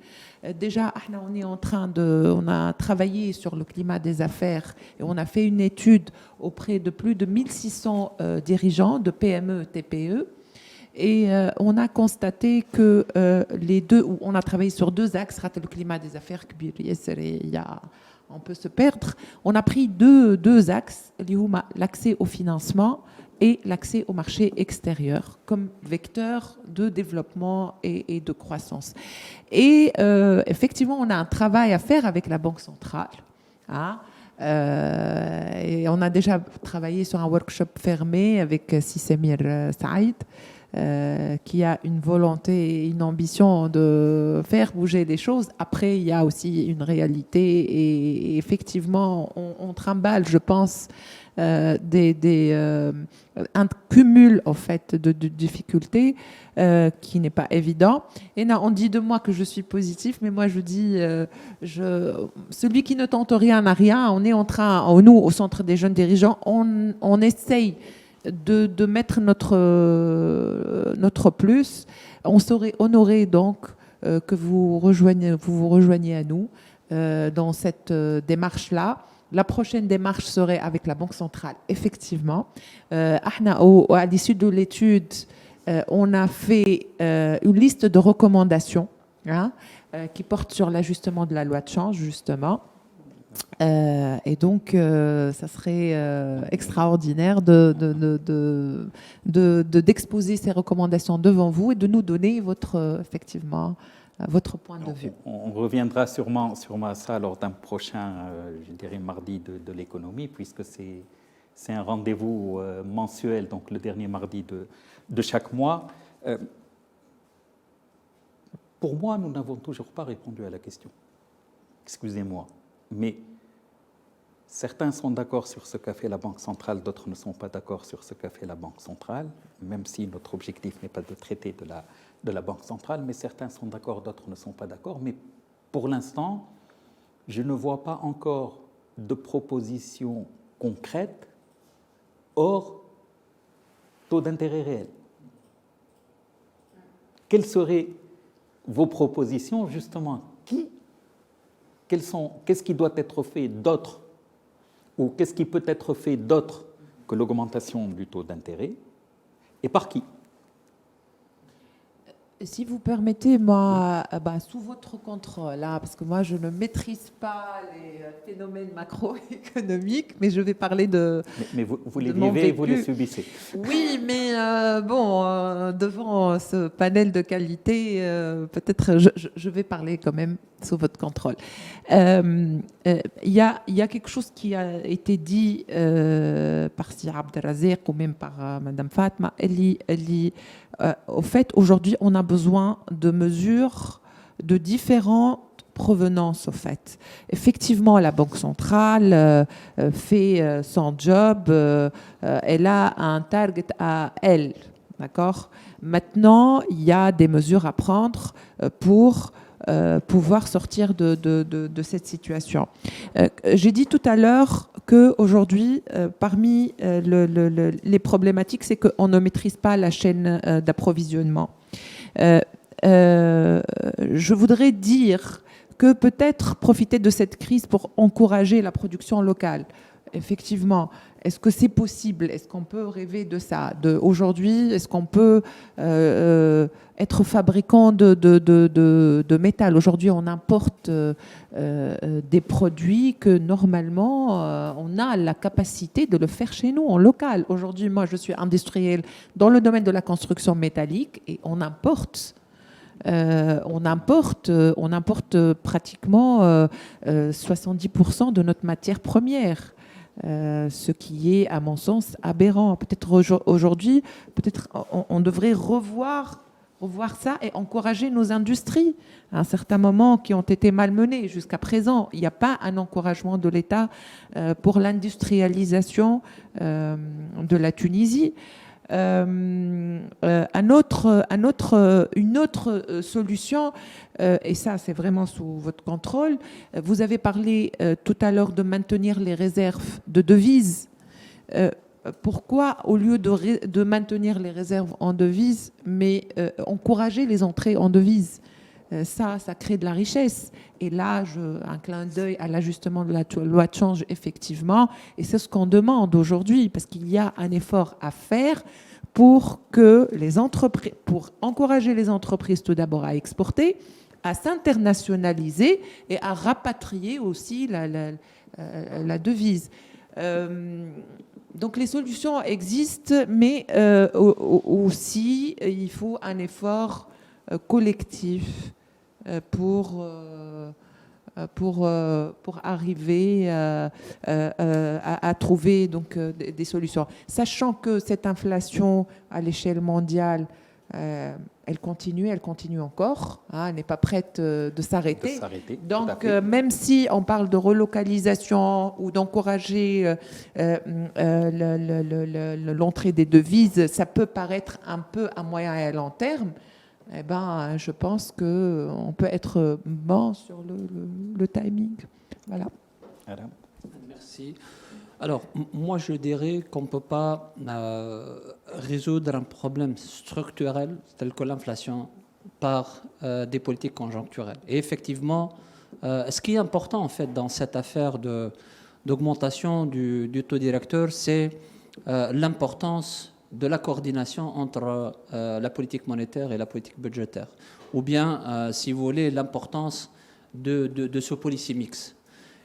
Déjà, on a travaillé sur le climat des affaires et on a fait une étude auprès de plus de 1600 dirigeants de PME, TPE. Et on a constaté que on a travaillé sur deux axes, le climat des affaires, on peut se perdre. On a pris deux axes, l'accès au financement et l'accès au marché extérieur comme vecteur de développement et de croissance. Et effectivement, on a un travail à faire avec la Banque centrale. Et on a déjà travaillé sur un workshop fermé avec Sissemir Saïd, qui a une volonté et une ambition de faire bouger les choses. Après, il y a aussi une réalité et effectivement, on trimballe, je pense, un cumul en fait de difficultés qui n'est pas évident. Et on dit de moi que je suis positif, mais moi je dis celui qui ne tente rien n'a rien. On est en train, nous au Centre des jeunes dirigeants, on essaye de mettre notre plus. On serait honoré donc que vous vous rejoigniez à nous dans cette démarche-là. La prochaine démarche serait avec la Banque centrale, effectivement. À l'issue de l'étude, on a fait une liste de recommandations qui porte sur l'ajustement de la loi de change, justement. Et donc, ça serait extraordinaire d'exposer ces recommandations devant vous et de nous donner effectivement, votre point de vue. On reviendra sûrement à ça lors d'un prochain, je dirais, mardi de l'économie, puisque c'est un rendez-vous mensuel, donc le dernier mardi de chaque mois. Pour moi, nous n'avons toujours pas répondu à la question. Excusez-moi, mais certains sont d'accord sur ce qu'a fait la Banque centrale, d'autres ne sont pas d'accord sur ce qu'a fait la Banque centrale, même si notre objectif n'est pas de traiter de la Banque centrale, mais certains sont d'accord, d'autres ne sont pas d'accord. Mais pour l'instant, je ne vois pas encore de propositions concrètes hors taux d'intérêt réel. Quelles seraient vos propositions, justement? Qu'est-ce qui doit être fait d'autre, ou qu'est-ce qui peut être fait d'autre que l'augmentation du taux d'intérêt, et par qui? Si vous permettez, moi, sous votre contrôle, parce que moi, je ne maîtrise pas les phénomènes macroéconomiques, mais je vais parler de... Mais vous les vivez et vous les subissez. Oui, mais devant ce panel de qualité, peut-être je vais parler quand même sous votre contrôle. Il y a quelque chose qui a été dit par Sir Abdelrazek ou même par Madame Fatma. Au fait, aujourd'hui, on a besoin de mesures de différentes provenances, au fait. Effectivement, la Banque centrale fait son job, elle a un target à elle, d'accord ? Maintenant, il y a des mesures à prendre pour pouvoir sortir de cette situation. J'ai dit tout à l'heure qu'aujourd'hui, parmi les problématiques, c'est qu'on ne maîtrise pas la chaîne d'approvisionnement. Je voudrais dire que peut-être profiter de cette crise pour encourager la production locale. Effectivement, est-ce que c'est possible? Est-ce qu'on peut rêver de ça? Aujourd'hui, est-ce qu'on peut être fabricant de métal? Aujourd'hui, on importe des produits que normalement, on a la capacité de le faire chez nous, en local. Aujourd'hui, moi, je suis industrielle dans le domaine de la construction métallique et on importe pratiquement 70% de notre matière première. Ce qui est, à mon sens, aberrant. Peut-être aujourd'hui, on devrait revoir ça et encourager nos industries à un certain moment qui ont été malmenées jusqu'à présent. Il n'y a pas un encouragement de l'État pour l'industrialisation de la Tunisie. Une autre solution, et ça c'est vraiment sous votre contrôle, vous avez parlé tout à l'heure de maintenir les réserves de devises. Pourquoi, au lieu de maintenir les réserves en devises, mais encourager les entrées en devises? Ça crée de la richesse. Et là, un clin d'œil à l'ajustement de la loi de change, effectivement. Et c'est ce qu'on demande aujourd'hui, parce qu'il y a un effort à faire pour encourager les entreprises tout d'abord à exporter, à s'internationaliser et à rapatrier aussi la devise. Donc les solutions existent, mais aussi il faut un effort collectif pour arriver à trouver donc, des solutions. Sachant que cette inflation à l'échelle mondiale, elle continue encore, hein, elle n'est pas prête de s'arrêter. Donc même si on parle de relocalisation ou d'encourager l'entrée des devises, ça peut paraître un peu à moyen et à long terme. Eh ben, je pense qu'on peut être bon sur le timing. Voilà. Merci. Alors, moi, je dirais qu'on ne peut pas résoudre un problème structurel tel que l'inflation par des politiques conjoncturelles. Et effectivement, ce qui est important, en fait, dans cette affaire d'augmentation du taux directeur, c'est l'importance de la coordination entre la politique monétaire et la politique budgétaire. Ou bien, si vous voulez, l'importance de ce policy mix.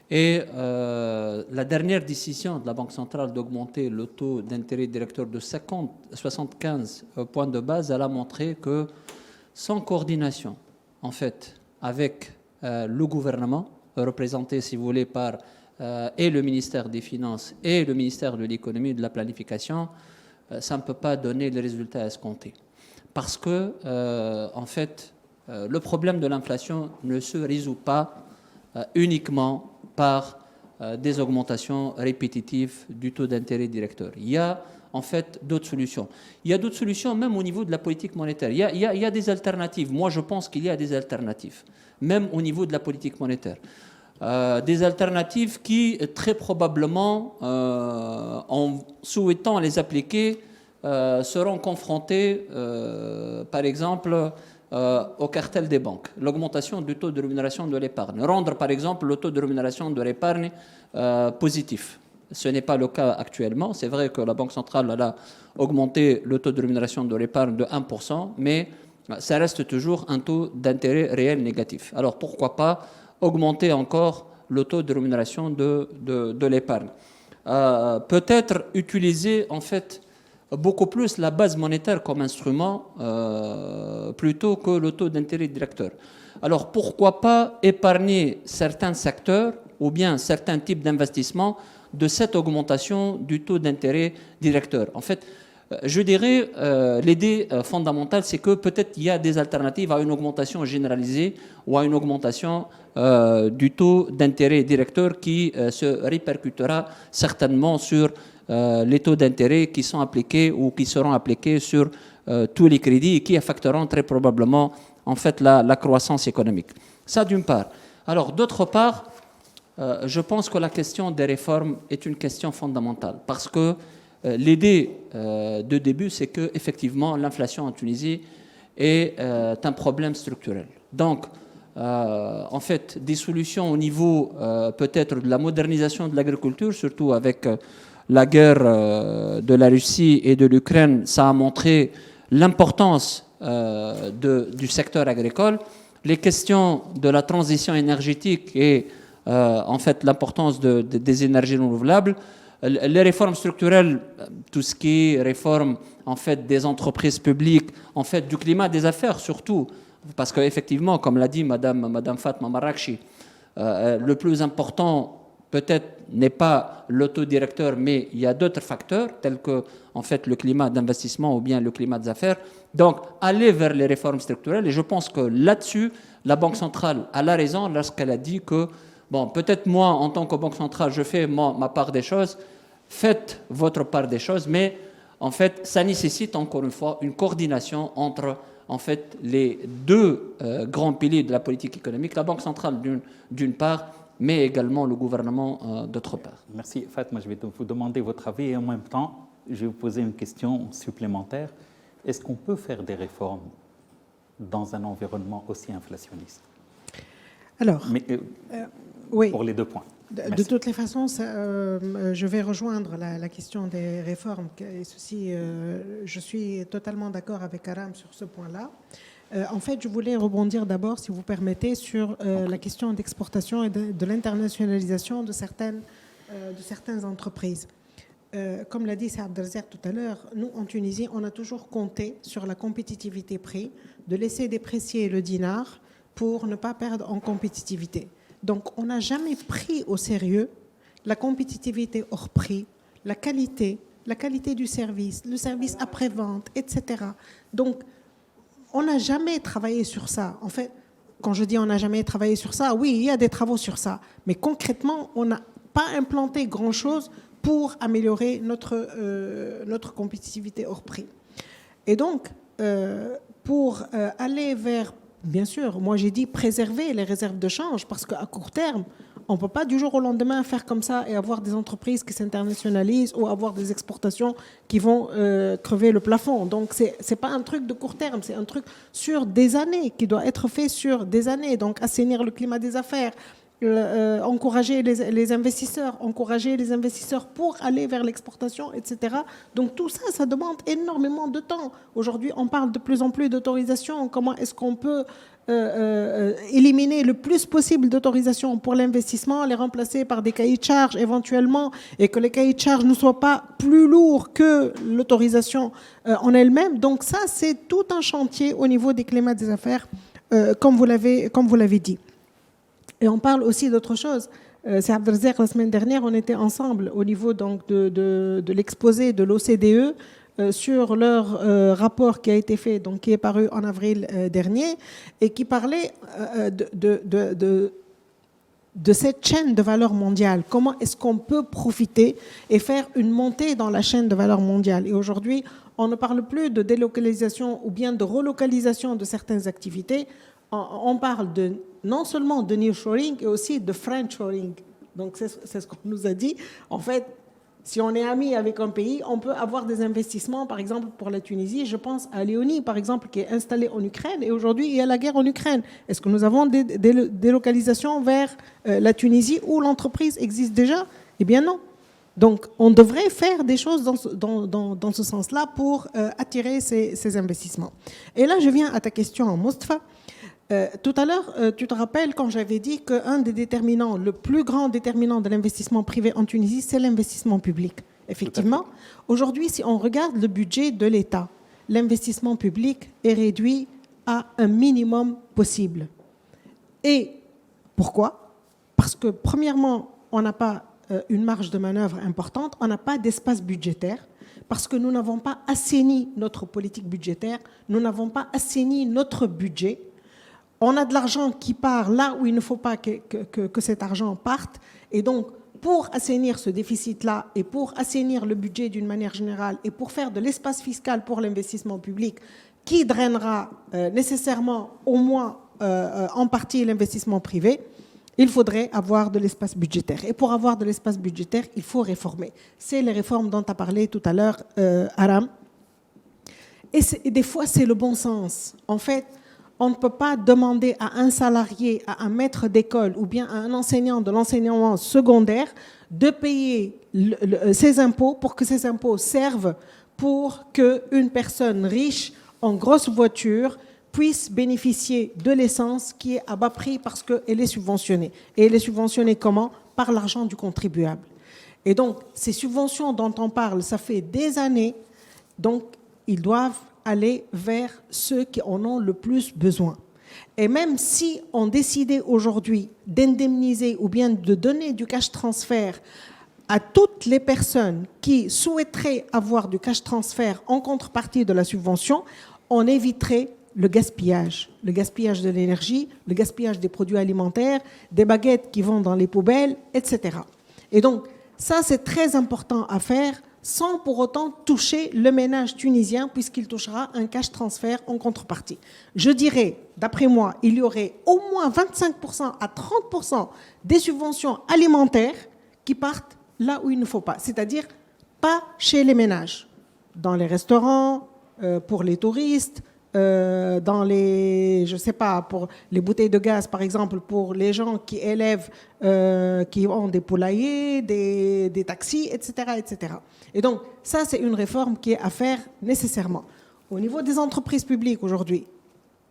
Et la dernière décision de la Banque centrale d'augmenter le taux d'intérêt directeur de 75 points de base, elle a montré que sans coordination, en fait, avec le gouvernement, représenté, si vous voulez, par et le ministère des Finances et le ministère de l'Économie et de la Planification, ça ne peut pas donner les résultats escomptés. Parce que, en fait, le problème de l'inflation ne se résout pas uniquement par des augmentations répétitives du taux d'intérêt directeur. Il y a en fait d'autres solutions. Il y a d'autres solutions même au niveau de la politique monétaire. Il y a des alternatives. Moi, je pense qu'il y a des alternatives, même au niveau de la politique monétaire. Des alternatives qui, très probablement, en souhaitant les appliquer, seront confrontées, par exemple, au cartel des banques, l'augmentation du taux de rémunération de l'épargne, rendre par exemple le taux de rémunération de l'épargne positif. Ce n'est pas le cas actuellement. C'est vrai que la Banque centrale a augmenté le taux de rémunération de l'épargne de 1%, mais ça reste toujours un taux d'intérêt réel négatif. Alors pourquoi pas augmenter encore le taux de rémunération de l'épargne. Peut-être utiliser en fait beaucoup plus la base monétaire comme instrument plutôt que le taux d'intérêt directeur. alors pourquoi pas épargner certains secteurs ou bien certains types d'investissements de cette augmentation du taux d'intérêt directeur. En fait, je dirais, l'idée fondamentale, c'est que peut-être il y a des alternatives à une augmentation généralisée ou à une augmentation du taux d'intérêt directeur qui se répercutera certainement sur les taux d'intérêt qui sont appliqués ou qui seront appliqués sur tous les crédits et qui affecteront très probablement en fait la croissance économique. Ça d'une part. Alors d'autre part, je pense que la question des réformes est une question fondamentale parce que l'idée de début, c'est que effectivement l'inflation en Tunisie est un problème structurel. Donc, en fait, des solutions au niveau peut-être de la modernisation de l'agriculture, surtout avec la guerre de la Russie et de l'Ukraine, ça a montré l'importance du secteur agricole. Les questions de la transition énergétique et en fait l'importance des énergies renouvelables. Les réformes structurelles, tout ce qui est réforme en fait des entreprises publiques, en fait du climat des affaires surtout, parce qu'effectivement, comme l'a dit Madame Fatma Marrakchi, le plus important peut-être n'est pas l'autodirecteur, mais il y a d'autres facteurs tels que en fait le climat d'investissement ou bien le climat des affaires. Donc aller vers les réformes structurelles, et je pense que là-dessus, la Banque centrale a la raison lorsqu'elle a dit que bon, peut-être moi, en tant que Banque centrale, je fais ma part des choses, faites votre part des choses, mais en fait, ça nécessite encore une fois une coordination entre en fait, les deux grands piliers de la politique économique, la Banque centrale d'une part, mais également le gouvernement d'autre part. Merci Fatma, je vais vous demander votre avis et en même temps, je vais vous poser une question supplémentaire. Est-ce qu'on peut faire des réformes dans un environnement aussi inflationniste? Alors, oui. Pour les deux points. De toutes les façons, je vais rejoindre la question des réformes. Et ceci, je suis totalement d'accord avec Aram sur ce point-là. En fait, je voulais rebondir d'abord, si vous permettez, sur la question d'exportation et de l'internationalisation de certaines entreprises. Comme l'a dit Saad Abdelrazak tout à l'heure, nous, en Tunisie, on a toujours compté sur la compétitivité prix, de laisser déprécier le dinar pour ne pas perdre en compétitivité. Donc, on n'a jamais pris au sérieux la compétitivité hors prix, la qualité du service, le service après-vente, etc. Donc, on n'a jamais travaillé sur ça. En fait, quand je dis on n'a jamais travaillé sur ça, oui, il y a des travaux sur ça. Mais concrètement, on n'a pas implanté grand-chose pour améliorer notre compétitivité hors prix. Et donc, pour aller vers... Bien sûr, moi j'ai dit préserver les réserves de change parce qu'à court terme, on ne peut pas du jour au lendemain faire comme ça et avoir des entreprises qui s'internationalisent ou avoir des exportations qui vont crever le plafond. Donc ce n'est pas un truc de court terme, c'est un truc sur des années qui doit être fait sur des années. Donc assainir le climat des affaires, encourager les investisseurs pour aller vers l'exportation, etc. Donc tout ça, ça demande énormément de temps. Aujourd'hui, on parle de plus en plus d'autorisation. Comment est-ce qu'on peut éliminer le plus possible d'autorisations pour l'investissement, les remplacer par des cahiers de charges éventuellement, et que les cahiers de charges ne soient pas plus lourds que l'autorisation en elle-même. Donc ça, c'est tout un chantier au niveau des climats des affaires, comme vous l'avez dit. Et on parle aussi d'autre chose. C'est Abdelrazak, la semaine dernière, on était ensemble au niveau donc, de l'exposé de l'OCDE sur leur rapport qui a été fait, donc qui est paru en avril dernier, et qui parlait de cette chaîne de valeur mondiale. Comment est-ce qu'on peut profiter et faire une montée dans la chaîne de valeur mondiale? Et aujourd'hui, on ne parle plus de délocalisation ou bien de relocalisation de certaines activités. On parle non seulement de nearshoring, et aussi de friendshoring. Donc, c'est ce qu'on nous a dit. En fait, si on est ami avec un pays, on peut avoir des investissements, par exemple, pour la Tunisie. Je pense à Léonie, par exemple, qui est installée en Ukraine, et aujourd'hui, il y a la guerre en Ukraine. Est-ce que nous avons des délocalisations vers la Tunisie où l'entreprise existe déjà? Eh bien, non. Donc, on devrait faire des choses dans ce sens-là pour attirer ces investissements. Et là, je viens à ta question, Moustapha. Tout à l'heure, tu te rappelles quand j'avais dit qu'un des déterminants, le plus grand déterminant de l'investissement privé en Tunisie, c'est l'investissement public. Effectivement, aujourd'hui, si on regarde le budget de l'État, l'investissement public est réduit à un minimum possible. Et pourquoi? Parce que premièrement, on n'a pas une marge de manœuvre importante, on n'a pas d'espace budgétaire, parce que nous n'avons pas assaini notre politique budgétaire, nous n'avons pas assaini notre budget. On a de l'argent qui part là où il ne faut pas que cet argent parte. Et donc, pour assainir ce déficit-là et pour assainir le budget d'une manière générale et pour faire de l'espace fiscal pour l'investissement public qui drainera nécessairement au moins en partie l'investissement privé, il faudrait avoir de l'espace budgétaire. Et pour avoir de l'espace budgétaire, il faut réformer. C'est les réformes dont a parlé tout à l'heure Aram. Et des fois, c'est le bon sens. En fait, on ne peut pas demander à un salarié, à un maître d'école ou bien à un enseignant de l'enseignement secondaire de payer ses impôts pour que ces impôts servent pour qu'une personne riche en grosse voiture puisse bénéficier de l'essence qui est à bas prix parce qu'elle est subventionnée. Et elle est subventionnée comment? Par l'argent du contribuable. Et donc, ces subventions dont on parle, ça fait des années, donc ils doivent aller vers ceux qui en ont le plus besoin. Et même si on décidait aujourd'hui d'indemniser ou bien de donner du cash transfert à toutes les personnes qui souhaiteraient avoir du cash transfert en contrepartie de la subvention, on éviterait le gaspillage de l'énergie, le gaspillage des produits alimentaires, des baguettes qui vont dans les poubelles, etc. Et donc, ça, c'est très important à faire sans pour autant toucher le ménage tunisien puisqu'il touchera un cash transfert en contrepartie. Je dirais, d'après moi, il y aurait au moins 25% à 30% des subventions alimentaires qui partent là où il ne faut pas, c'est-à-dire pas chez les ménages, dans les restaurants, pour les touristes, dans les, je sais pas, pour les bouteilles de gaz, par exemple, pour les gens qui élèvent, qui ont des poulaillers, des taxis, etc., etc. Et donc, ça, c'est une réforme qui est à faire nécessairement. Au niveau des entreprises publiques aujourd'hui,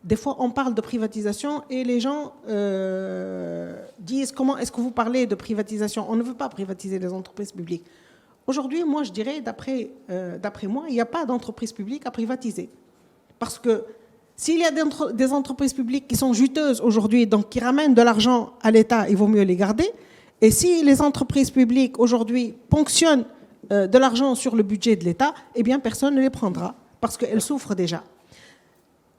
des fois, on parle de privatisation et les gens disent comment est-ce que vous parlez de privatisation? On ne veut pas privatiser les entreprises publiques. Aujourd'hui, moi, je dirais, d'après moi, il n'y a pas d'entreprise publique à privatiser. Parce que s'il y a des entreprises publiques qui sont juteuses aujourd'hui, donc qui ramènent de l'argent à l'État, il vaut mieux les garder. Et si les entreprises publiques aujourd'hui ponctionnent de l'argent sur le budget de l'État, eh bien personne ne les prendra parce qu'elles souffrent déjà.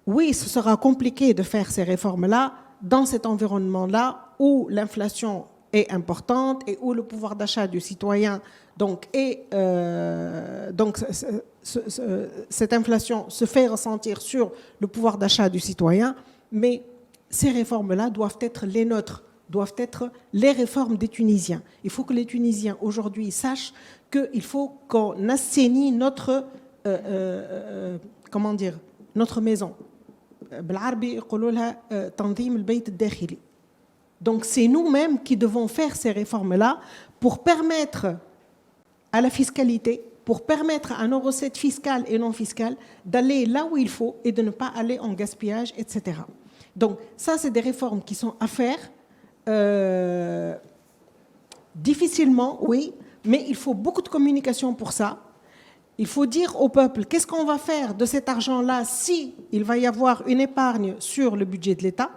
Oui, ce sera compliqué de faire ces réformes-là dans cet environnement-là où l'inflation est importante et où le pouvoir d'achat du citoyen cette inflation se fait ressentir sur le pouvoir d'achat du citoyen, mais ces réformes-là doivent être les nôtres, doivent être les réformes des Tunisiens. Il faut que les Tunisiens aujourd'hui sachent qu'il faut qu'on assainit notre maison. Donc c'est nous-mêmes qui devons faire ces réformes-là pour permettre à la fiscalité, pour permettre à nos recettes fiscales et non fiscales d'aller là où il faut et de ne pas aller en gaspillage, etc. Donc ça, c'est des réformes qui sont à faire difficilement, oui, mais il faut beaucoup de communication pour ça. Il faut dire au peuple qu'est-ce qu'on va faire de cet argent-là si il va y avoir une épargne sur le budget de l'État.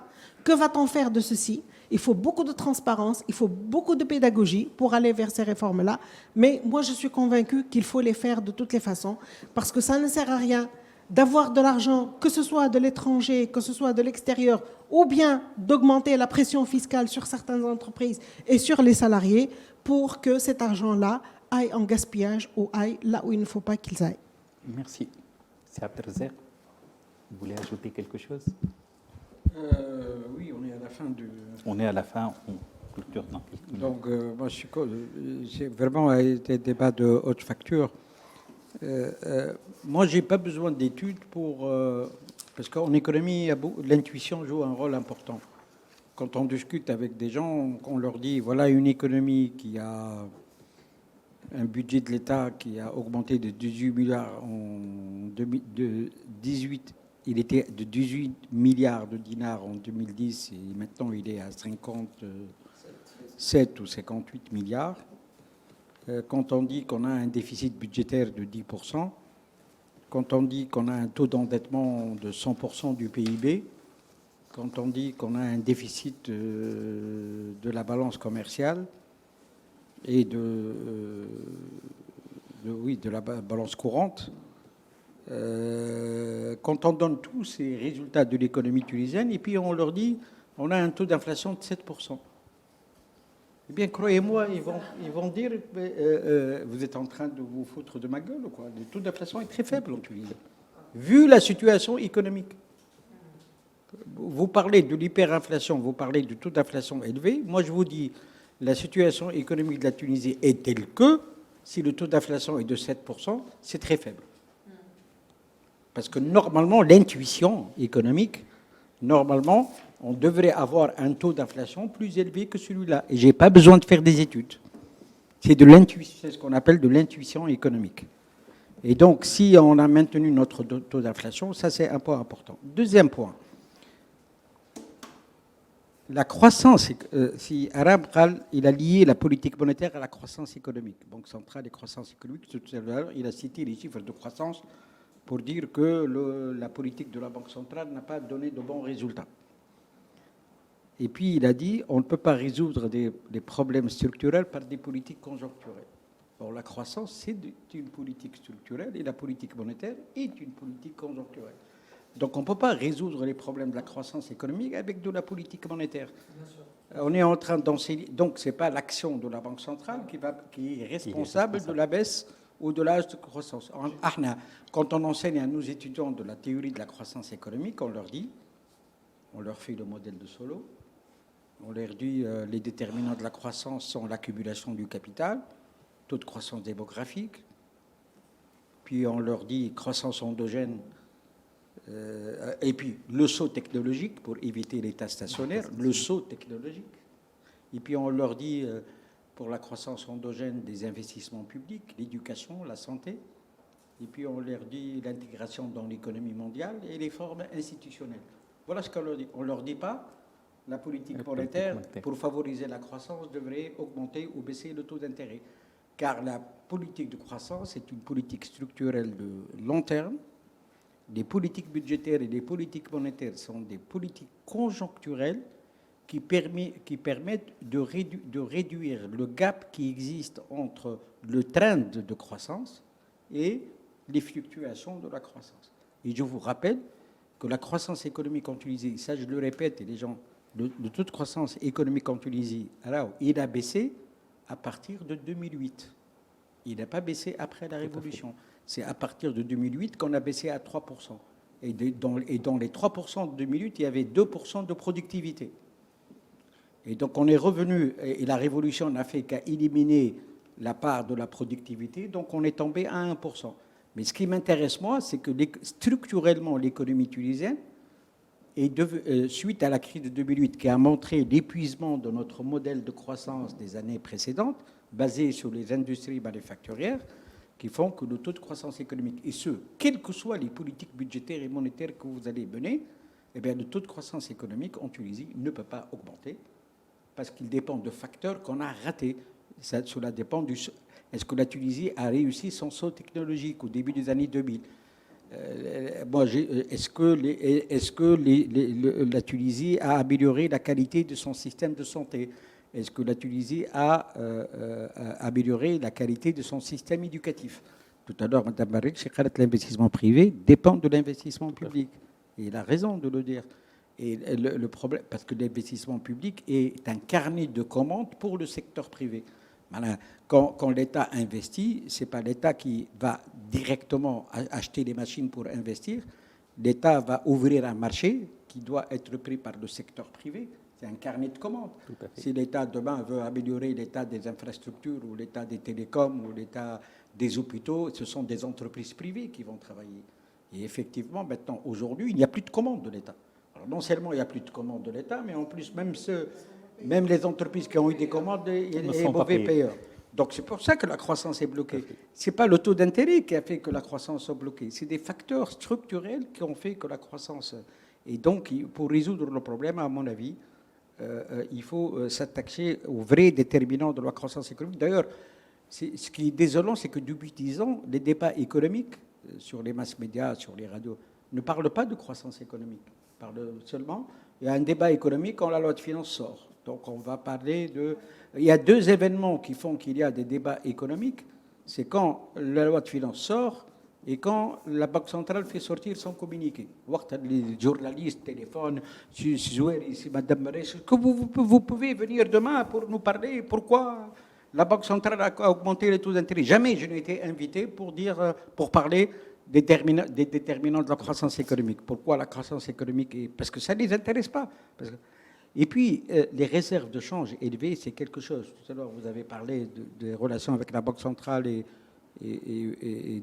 Que va-t-on faire de ceci? Il faut beaucoup de transparence, il faut beaucoup de pédagogie pour aller vers ces réformes-là. Mais moi, je suis convaincue qu'il faut les faire de toutes les façons parce que ça ne sert à rien d'avoir de l'argent, que ce soit de l'étranger, que ce soit de l'extérieur, ou bien d'augmenter la pression fiscale sur certaines entreprises et sur les salariés pour que cet argent-là aille en gaspillage ou aille là où il ne faut pas qu'ils aillent. Merci. C'est Abdelzer. Vous voulez ajouter quelque chose? Oui, on est à la fin du... On est à la fin, on clôture. Donc, moi, c'est vraiment un débat de haute facture. Moi, je n'ai pas besoin d'études pour... parce qu'en économie, l'intuition joue un rôle important. Quand on discute avec des gens, on leur dit, voilà une économie qui a un budget de l'État qui a augmenté de 18 milliards en 2018. Il était de 18 milliards de dinars en 2010 et maintenant il est à 57 ou 58 milliards. Quand on dit qu'on a un déficit budgétaire de 10%, quand on dit qu'on a un taux d'endettement de 100% du PIB, quand on dit qu'on a un déficit de la balance commerciale et de la balance courante, quand on donne tous ces résultats de l'économie tunisienne et puis on leur dit on a un taux d'inflation de 7%. Eh bien, croyez-moi, ils vont dire vous êtes en train de vous foutre de ma gueule ou quoi? Le taux d'inflation est très faible en Tunisie, vu la situation économique. Vous parlez de l'hyperinflation, vous parlez du taux d'inflation élevé. Moi, je vous dis, la situation économique de la Tunisie est telle que, si le taux d'inflation est de 7%, c'est très faible. Parce que normalement, l'intuition économique, normalement, on devrait avoir un taux d'inflation plus élevé que celui-là. Et je n'ai pas besoin de faire des études. C'est de l'intuition, c'est ce qu'on appelle de l'intuition économique. Et donc, si on a maintenu notre taux d'inflation, ça c'est un point important. Deuxième point. La croissance, si Arab il a lié la politique monétaire à la croissance économique. Banque centrale et croissance économique, tout à l'heure, il a cité les chiffres de croissance pour dire que la politique de la Banque centrale n'a pas donné de bons résultats. Et puis il a dit on ne peut pas résoudre des problèmes structurels par des politiques conjoncturelles. Or, la croissance, c'est une politique structurelle et la politique monétaire est une politique conjoncturelle. Donc on ne peut pas résoudre les problèmes de la croissance économique avec de la politique monétaire. On est en train d'enseigner. Donc ce n'est pas l'action de la Banque centrale qui est responsable de la baisse ou de l'âge de croissance. Quand on enseigne à nos étudiants de la théorie de la croissance économique, on leur dit, on leur fait le modèle de Solow, on leur dit les déterminants de la croissance sont l'accumulation du capital, taux de croissance démographique, puis on leur dit croissance endogène, et puis le saut technologique pour éviter l'état stationnaire, le saut technologique. Et puis on leur dit pour la croissance endogène des investissements publics, l'éducation, la santé. Et puis on leur dit l'intégration dans l'économie mondiale et les formes institutionnelles. Voilà ce qu'on leur dit. On ne leur dit pas la politique monétaire pour favoriser la croissance devrait augmenter ou baisser le taux d'intérêt. Car la politique de croissance est une politique structurelle de long terme. Les politiques budgétaires et les politiques monétaires sont des politiques conjoncturelles qui permettent de réduire le gap qui existe entre le trend de croissance et les fluctuations de la croissance. Et je vous rappelle que la croissance économique en Tunisie, ça je le répète, et les gens, le taux de croissance économique en Tunisie, alors, il a baissé à partir de 2008. Il n'a pas baissé après la Révolution. C'est à partir de 2008 qu'on a baissé à 3%. Et dans les 3% de 2008, il y avait 2% de productivité. Et donc on est revenu, et la Révolution n'a fait qu'à éliminer la part de la productivité, donc on est tombé à 1%. Mais ce qui m'intéresse, moi, c'est que structurellement, l'économie tunisienne, suite à la crise de 2008, qui a montré l'épuisement de notre modèle de croissance des années précédentes, basé sur les industries manufacturières, qui font que le taux de croissance économique, et ce, quelles que soient les politiques budgétaires et monétaires que vous allez mener, eh bien, le taux de croissance économique en Tunisie ne peut pas augmenter parce qu'il dépend de facteurs qu'on a ratés. Cela dépend du... Est-ce que la Tunisie a réussi son saut technologique au début des années 2000 Est-ce que la Tunisie a amélioré la qualité de son système de santé? Est-ce que la Tunisie a amélioré la qualité de son système éducatif? Tout à l'heure, Mme Maric, l'investissement privé dépend de l'investissement public. Et il a raison de le dire. Et le problème, parce que l'investissement public est un carnet de commandes pour le secteur privé. Voilà. Quand l'État investit, ce n'est pas l'État qui va directement acheter des machines pour investir. L'État va ouvrir un marché qui doit être pris par le secteur privé. C'est un carnet de commandes. Si l'État demain veut améliorer l'état des infrastructures ou l'état des télécoms ou l'état des hôpitaux, ce sont des entreprises privées qui vont travailler. Et effectivement, maintenant, aujourd'hui, il n'y a plus de commandes de l'État. Alors non seulement il n'y a plus de commandes de l'État, mais en plus, même les entreprises qui ont eu des commandes, ils sont mauvais payeurs. Donc c'est pour ça que la croissance est bloquée. Ce n'est pas le taux d'intérêt qui a fait que la croissance est bloquée. C'est des facteurs structurels qui ont fait que la croissance... Et donc, pour résoudre le problème, à mon avis, il faut s'attaquer aux vrais déterminants de la croissance économique. D'ailleurs, ce qui est désolant, c'est que depuis 10 ans, les débats économiques sur les masses médias, sur les radios, ne parlent pas de croissance économique. Ils parlent seulement il y a un débat économique quand la loi de finances sort. Donc on va parler de... Il y a 2 événements qui font qu'il y a des débats économiques. C'est quand la loi de finances sort et quand la Banque centrale fait sortir son communiqué. Les journalistes téléphonent, ici, Madame Marès, que vous pouvez venir demain pour nous parler pourquoi la Banque centrale a augmenté les taux d'intérêt. Jamais je n'ai été invité pour parler des déterminants de la croissance économique. Pourquoi la croissance économique? Parce que ça ne les intéresse pas. Et puis, les réserves de change élevées, c'est quelque chose. Tout à l'heure, vous avez parlé des relations avec la Banque centrale et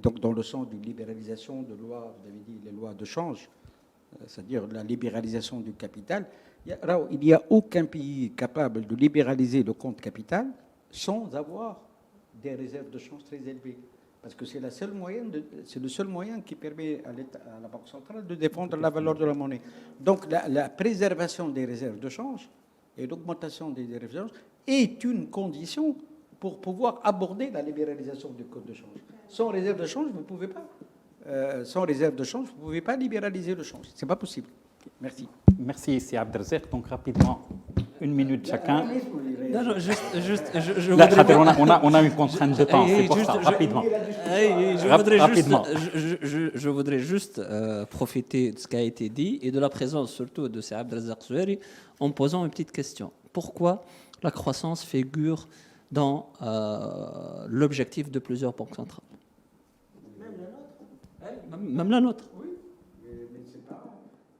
donc dans le sens d'une libéralisation de lois, vous avez dit les lois de change, c'est-à-dire la libéralisation du capital. Il n'y a aucun pays capable de libéraliser le compte capital sans avoir des réserves de change très élevées. Parce que c'est le seul moyen qui permet à la Banque centrale de défendre la valeur de la monnaie. Donc la préservation des réserves de change et l'augmentation des réserves de change est une condition pour pouvoir aborder la libéralisation du code de change. Sans réserve de change, vous ne pouvez pas. Sans réserve de change, vous ne pouvez pas libéraliser le change. Ce n'est pas possible. Merci. Merci, c'est Abdelrazak. Donc rapidement, 1 minute chacun. Non, je Là, voudrais... on a une contrainte de temps, c'est pour ça, rapidement. Je voudrais juste profiter de ce qui a été dit et de la présence surtout de C. Abdelrazak Zoueri en posant une petite question. Pourquoi la croissance figure dans l'objectif de plusieurs banques centrales? Même la nôtre. Oui, mais c'est pas...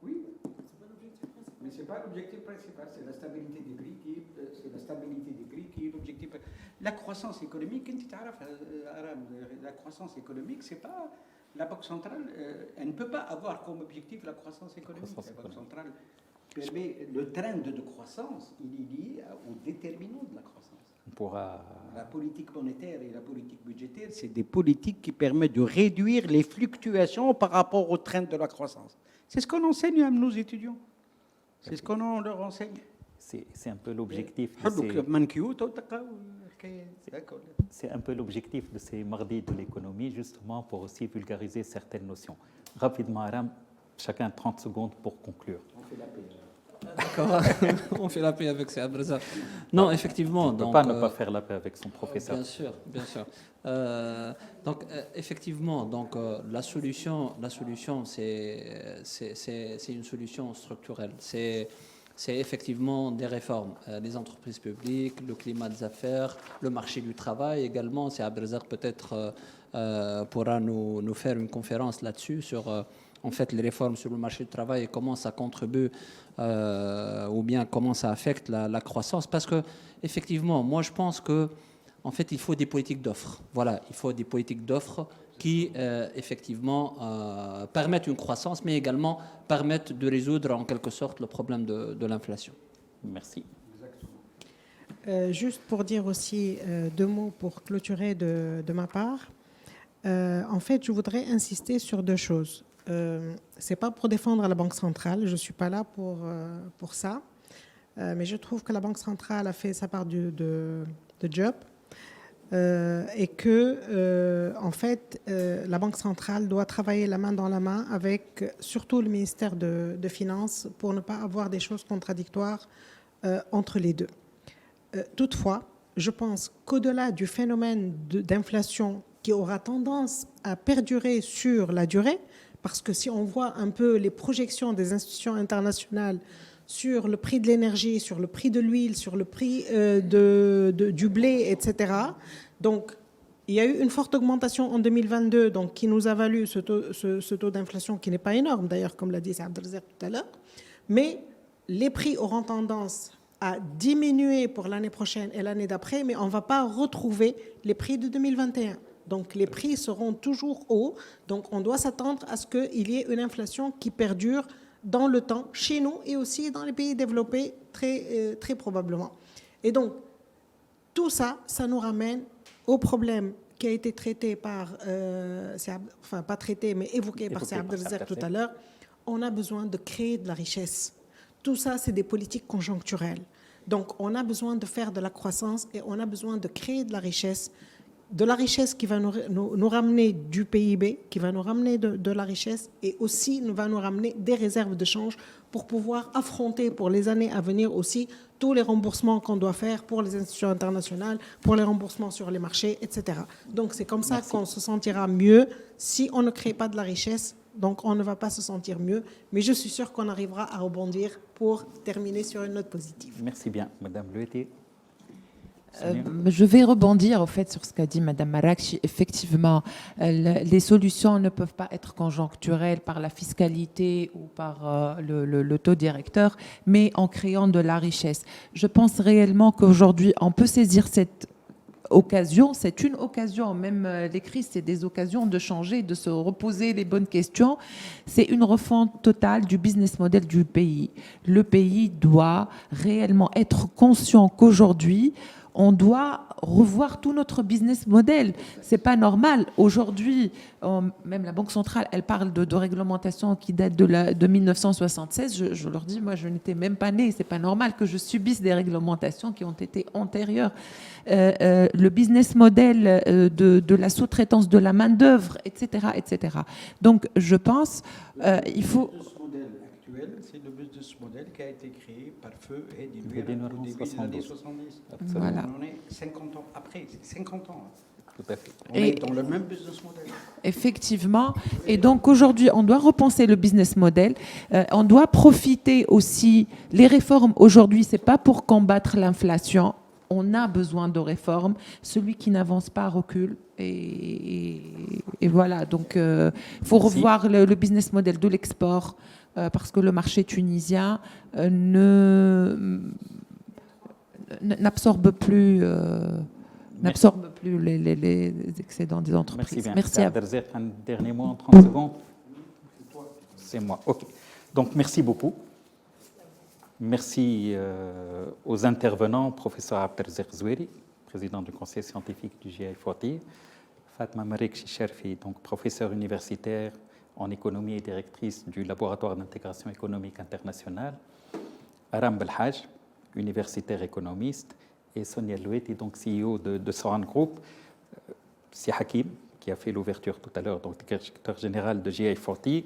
Oui, mais c'est pas l'objectif principal. C'est la stabilité des prix qui est l'objectif. La croissance économique, la croissance économique, c'est pas la Banque centrale. Elle ne peut pas avoir comme objectif la croissance économique. La Banque centrale permet le trend de croissance. Il est lié aux déterminants de la croissance. La politique monétaire et la politique budgétaire, c'est des politiques qui permettent de réduire les fluctuations par rapport au trend de la croissance. C'est ce qu'on enseigne à nos étudiants. C'est ce qu'on leur enseigne. C'est un peu l'objectif. C'est un peu l'objectif de ces mardis de l'économie, justement pour aussi vulgariser certaines notions. Rapidement, Aram, chacun 30 secondes pour conclure. On fait la paix. D'accord, on fait la paix avec ces Abdelrazak. Non, effectivement. On ne peut pas ne pas faire la paix avec son professeur. Bien sûr, bien sûr. Donc, effectivement, donc, la solution, c'est une solution structurelle. C'est effectivement des réformes. Les entreprises publiques, le climat des affaires, le marché du travail également. C'est Abdelrazak peut-être pourra nous faire une conférence là-dessus sur... en fait, les réformes sur le marché du travail et comment ça contribue ou bien comment ça affecte la croissance. Parce que, effectivement, moi, je pense que, en fait, il faut des politiques d'offres. Voilà, il faut des politiques d'offres qui, effectivement, permettent une croissance, mais également permettent de résoudre, en quelque sorte, le problème de l'inflation. Merci. Juste pour dire aussi 2 mots pour clôturer de ma part. En fait, je voudrais insister sur 2 choses. C'est pas pour défendre la Banque centrale, je suis pas là pour ça, mais je trouve que la Banque centrale a fait sa part de job et que en fait la Banque centrale doit travailler la main dans la main avec surtout le ministère de Finances pour ne pas avoir des choses contradictoires entre les deux. Toutefois, je pense qu'au-delà du phénomène d'inflation qui aura tendance à perdurer sur la durée, parce que si on voit un peu les projections des institutions internationales sur le prix de l'énergie, sur le prix de l'huile, sur le prix du blé, etc. Donc, il y a eu une forte augmentation en 2022 donc, qui nous a valu ce taux d'inflation qui n'est pas énorme, d'ailleurs, comme l'a dit Abdelrazak tout à l'heure. Mais les prix auront tendance à diminuer pour l'année prochaine et l'année d'après, mais on ne va pas retrouver les prix de 2021. Donc, les prix seront toujours hauts. Donc, on doit s'attendre à ce qu'il y ait une inflation qui perdure dans le temps, chez nous et aussi dans les pays développés, très probablement. Et donc, tout ça, ça nous ramène au problème qui a été traité par, enfin, pas traité, mais évoqué par Abdelrazak tout à l'heure. On a besoin de créer de la richesse. Tout ça, c'est des politiques conjoncturelles. Donc, on a besoin de faire de la croissance et on a besoin de créer de la richesse de la richesse qui va nous ramener du PIB, qui va nous ramener de la richesse et aussi va nous ramener des réserves de change pour pouvoir affronter pour les années à venir aussi tous les remboursements qu'on doit faire pour les institutions internationales, pour les remboursements sur les marchés, etc. Donc c'est comme ça qu'on se sentira mieux si on ne crée pas de la richesse. Donc on ne va pas se sentir mieux, mais je suis sûre qu'on arrivera à rebondir pour terminer sur une note positive. Merci bien, Madame Loueté. Je vais rebondir au fait sur ce qu'a dit Madame Marakchi. Effectivement, les solutions ne peuvent pas être conjoncturelles par la fiscalité ou par le taux directeur, mais en créant de la richesse. Je pense réellement qu'aujourd'hui, on peut saisir cette occasion, c'est une occasion, même les crises, c'est des occasions de changer, de se reposer les bonnes questions. C'est une refonte totale du business model du pays. Le pays doit réellement être conscient qu'aujourd'hui, on doit revoir tout notre business model. C'est pas normal. Aujourd'hui, même la Banque centrale, elle parle de réglementation qui date de 1976. Je leur dis, moi, je n'étais même pas née. C'est pas normal que je subisse des réglementations qui ont été antérieures. Le business model de la sous-traitance de la main-d'œuvre, etc., etc. Donc, je pense, il faut. C'est le business model qui a été créé par Feu et Dinouira au début des années 70. Voilà. On est 50 ans après, c'est 50 ans. Tout à fait. On est dans le même business model. Effectivement. Et donc aujourd'hui, on doit repenser le business model. On doit profiter aussi. Les réformes aujourd'hui, c'est pas pour combattre l'inflation. On a besoin de réformes. Celui qui n'avance pas recule. Et voilà. Donc, il faut revoir le business model de l'export. Parce que le marché tunisien n'absorbe plus les excédents des entreprises. Merci bien. Merci à vous. Un dernier mot en 30 secondes. C'est moi. OK. Donc, merci beaucoup. Merci aux intervenants, professeur Abdelzer Zoueri, président du conseil scientifique du GI40, Fatma Marakchi Cherfi, donc professeur universitaire en économie et directrice du laboratoire d'intégration économique internationale, Aram Belhaj, universitaire économiste, et Sonia Loueté, donc CEO de Soran Group, Si Hakim, qui a fait l'ouverture tout à l'heure, donc directeur général de GI40.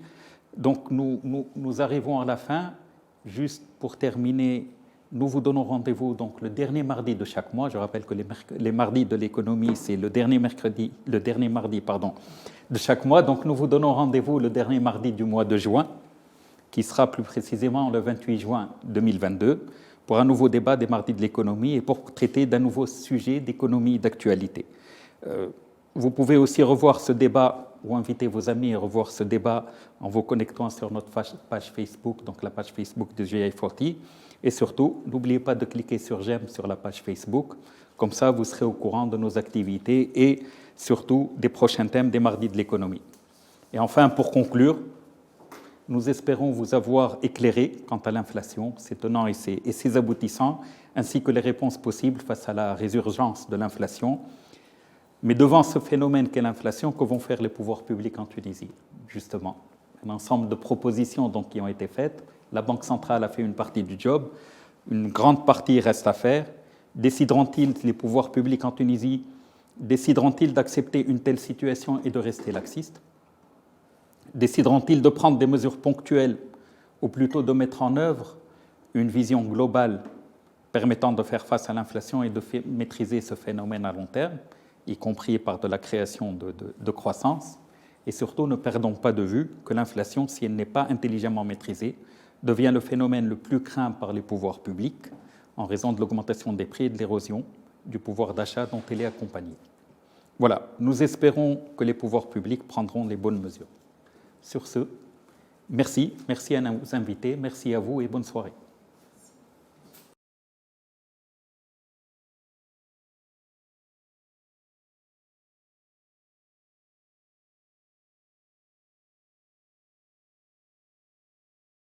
Donc nous arrivons à la fin. Juste pour terminer, nous vous donnons rendez-vous donc le dernier mardi de chaque mois. Je rappelle que les mardis de l'économie, c'est le dernier mardi de chaque mois. Donc nous vous donnons rendez-vous le dernier mardi du mois de juin, qui sera plus précisément le 28 juin 2022, pour un nouveau débat des mardis de l'économie et pour traiter d'un nouveau sujet d'économie d'actualité. Vous pouvez aussi revoir ce débat ou inviter vos amis à revoir ce débat en vous connectant sur notre page Facebook, donc la page Facebook de GI40. Et surtout, n'oubliez pas de cliquer sur j'aime sur la page Facebook. Comme ça, vous serez au courant de nos activités et surtout des prochains thèmes des mardis de l'économie. Et enfin, pour conclure, nous espérons vous avoir éclairé quant à l'inflation, ses tenants et ses aboutissants, ainsi que les réponses possibles face à la résurgence de l'inflation. Mais devant ce phénomène qu'est l'inflation, que vont faire les pouvoirs publics en Tunisie? Justement, un ensemble de propositions donc, qui ont été faites. La Banque centrale a fait une partie du job, une grande partie reste à faire. Décideront-ils, les pouvoirs publics en Tunisie, décideront-ils d'accepter une telle situation et de rester laxistes? Décideront-ils de prendre des mesures ponctuelles ou plutôt de mettre en œuvre une vision globale permettant de faire face à l'inflation et de maîtriser ce phénomène à long terme, y compris par de la création de croissance? Et surtout, ne perdons pas de vue que l'inflation, si elle n'est pas intelligemment maîtrisée, devient le phénomène le plus craint par les pouvoirs publics en raison de l'augmentation des prix et de l'érosion du pouvoir d'achat dont elle est accompagnée. Voilà, nous espérons que les pouvoirs publics prendront les bonnes mesures. Sur ce, merci à nos invités, merci à vous et bonne soirée.